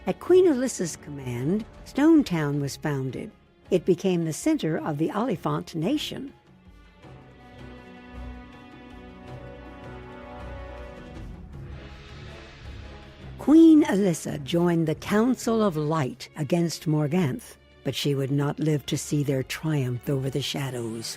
At Queen Alyssa's command, Stone Town was founded. It became the center of the Oliphant nation. Queen Alyssa joined the Council of Light against Morganth, but she would not live to see their triumph over the shadows.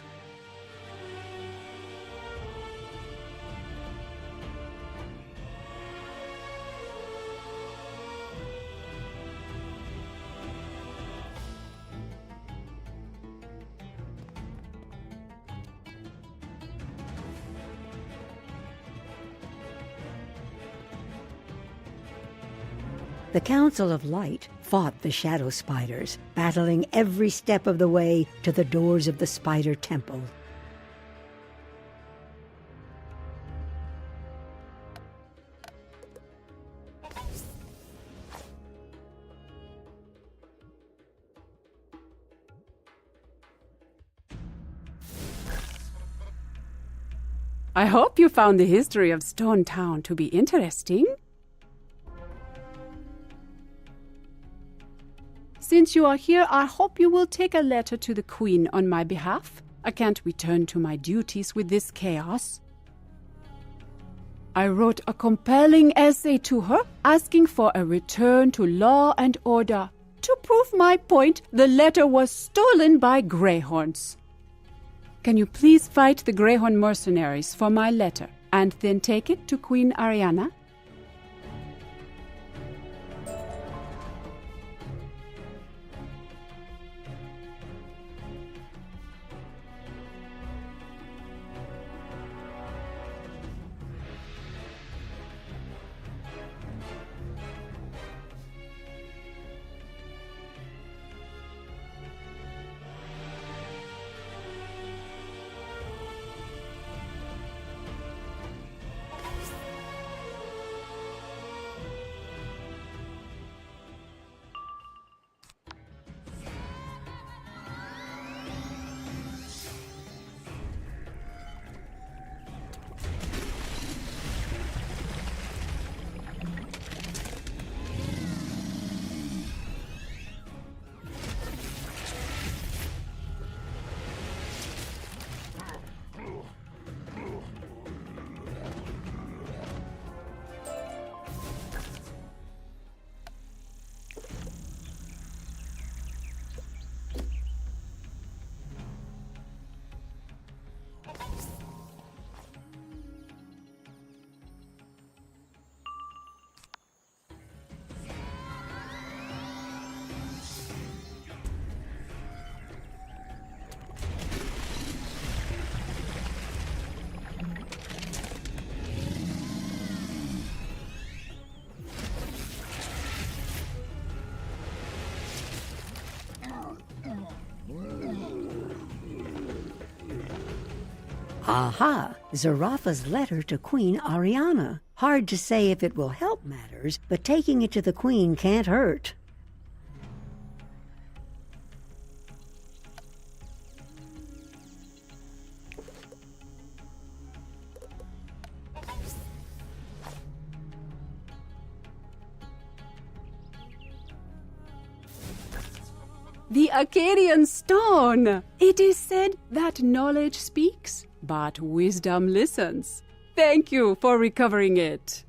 The Council of Light fought the Shadow Spiders, battling every step of the way to the doors of the Spider Temple. I hope you found the history of Stone Town to be interesting. Since you are here, I hope you will take a letter to the Queen on my behalf. I can't return to my duties with this chaos. I wrote a compelling essay to her, asking for a return to law and order. To prove my point, the letter was stolen by Greyhorns. Can you please fight the Greyhorn mercenaries for my letter, and then take it to Queen Ariana? Aha! Zarafa's letter to Queen Ariana. Hard to say if it will help matters, but taking it to the Queen can't hurt. The Acadian Stone! It is said that knowledge speaks, but wisdom listens. Thank you for recovering it.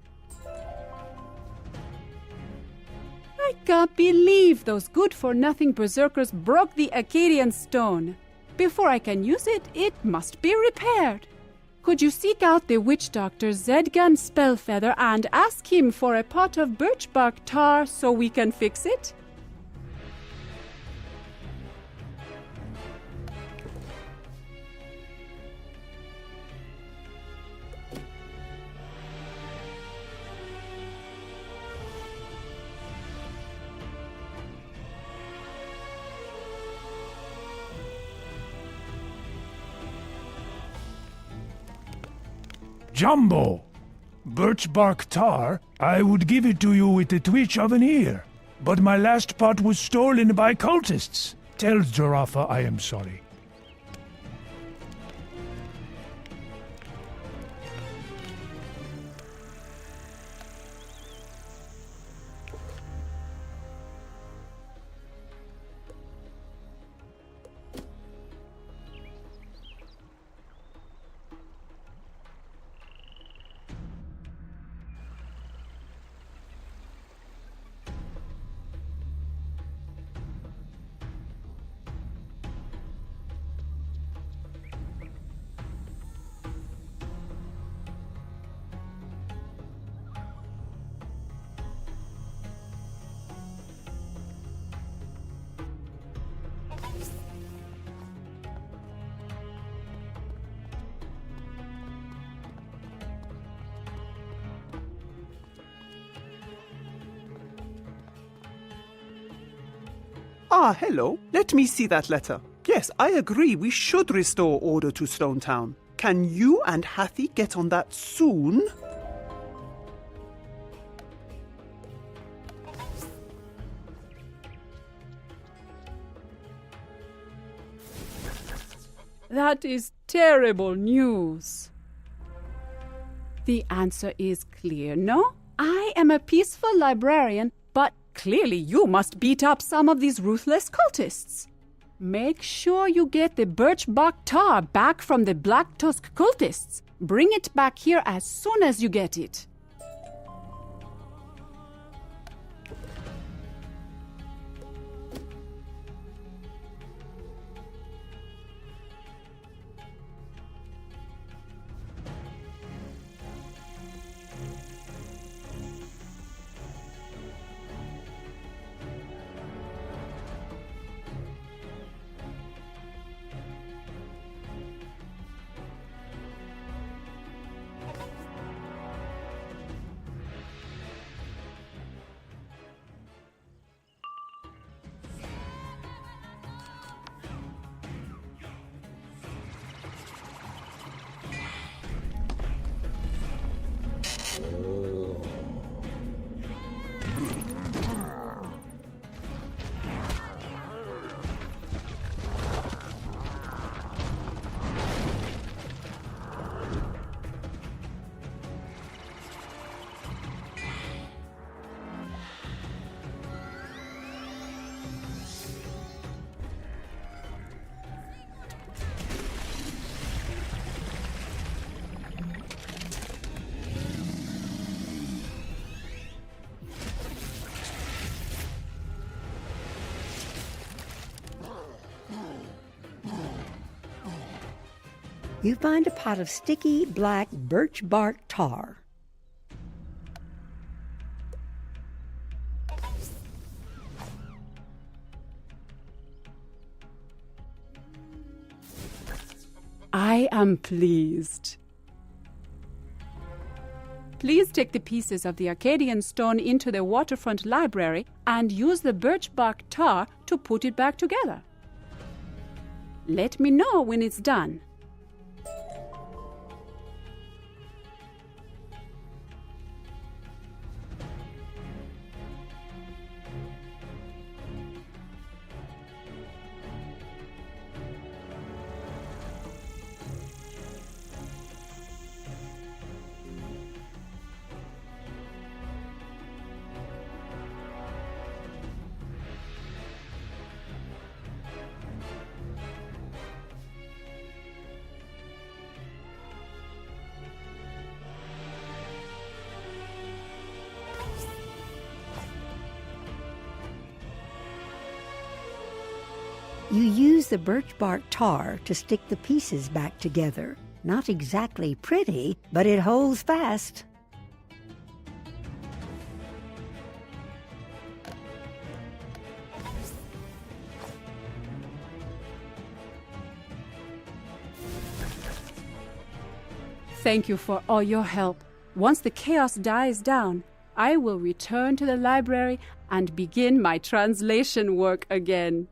I can't believe those good-for-nothing berserkers broke the Acadian Stone. Before I can use it, it must be repaired. Could you seek out the witch doctor Zedgan Spellfeather and ask him for a pot of birch bark tar so we can fix it? Jumbo! Birch bark tar, I would give it to you with the twitch of an ear. But my last pot was stolen by cultists. Tell Giraffa I am sorry. Ah, hello. Let me see that letter. Yes, I agree we should restore order to Stone Town. Can you and Hattie get on that soon? That is terrible news. The answer is clear, no? I am a peaceful librarian, but clearly you must beat up some of these ruthless cultists. Make sure you get the birch bark tar back from the Black Tusk cultists. Bring it back here as soon as you get it. You find a pot of sticky, black birch bark tar. I am pleased. Please take the pieces of the Arcadian stone into the waterfront library and use the birch bark tar to put it back together. Let me know when it's done. You use the birch bark tar to stick the pieces back together. Not exactly pretty, but it holds fast. Thank you for all your help. Once the chaos dies down, I will return to the library and begin my translation work again.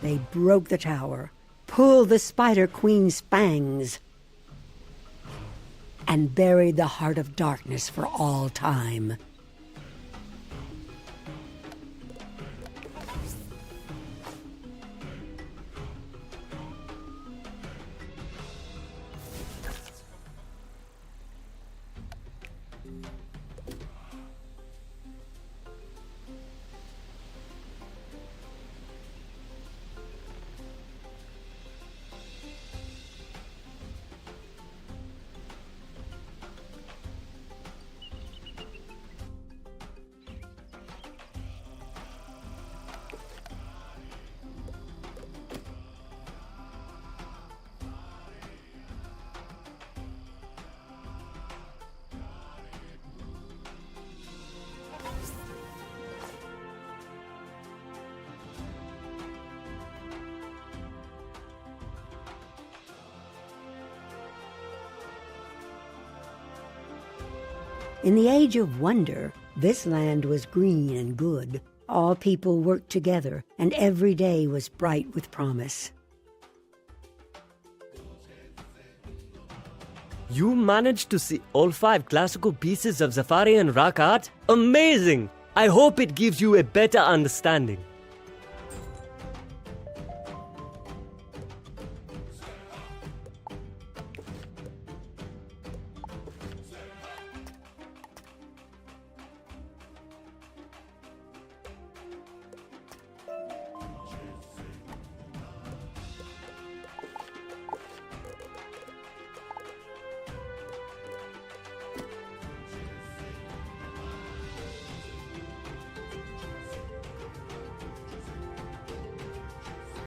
They broke the tower, pulled the Spider Queen's fangs, and buried the Heart of Darkness for all time. In the Age of Wonder, this land was green and good. All people worked together, and every day was bright with promise. You managed to see all 5 classical pieces of Zafarian rock art? Amazing! I hope it gives you a better understanding.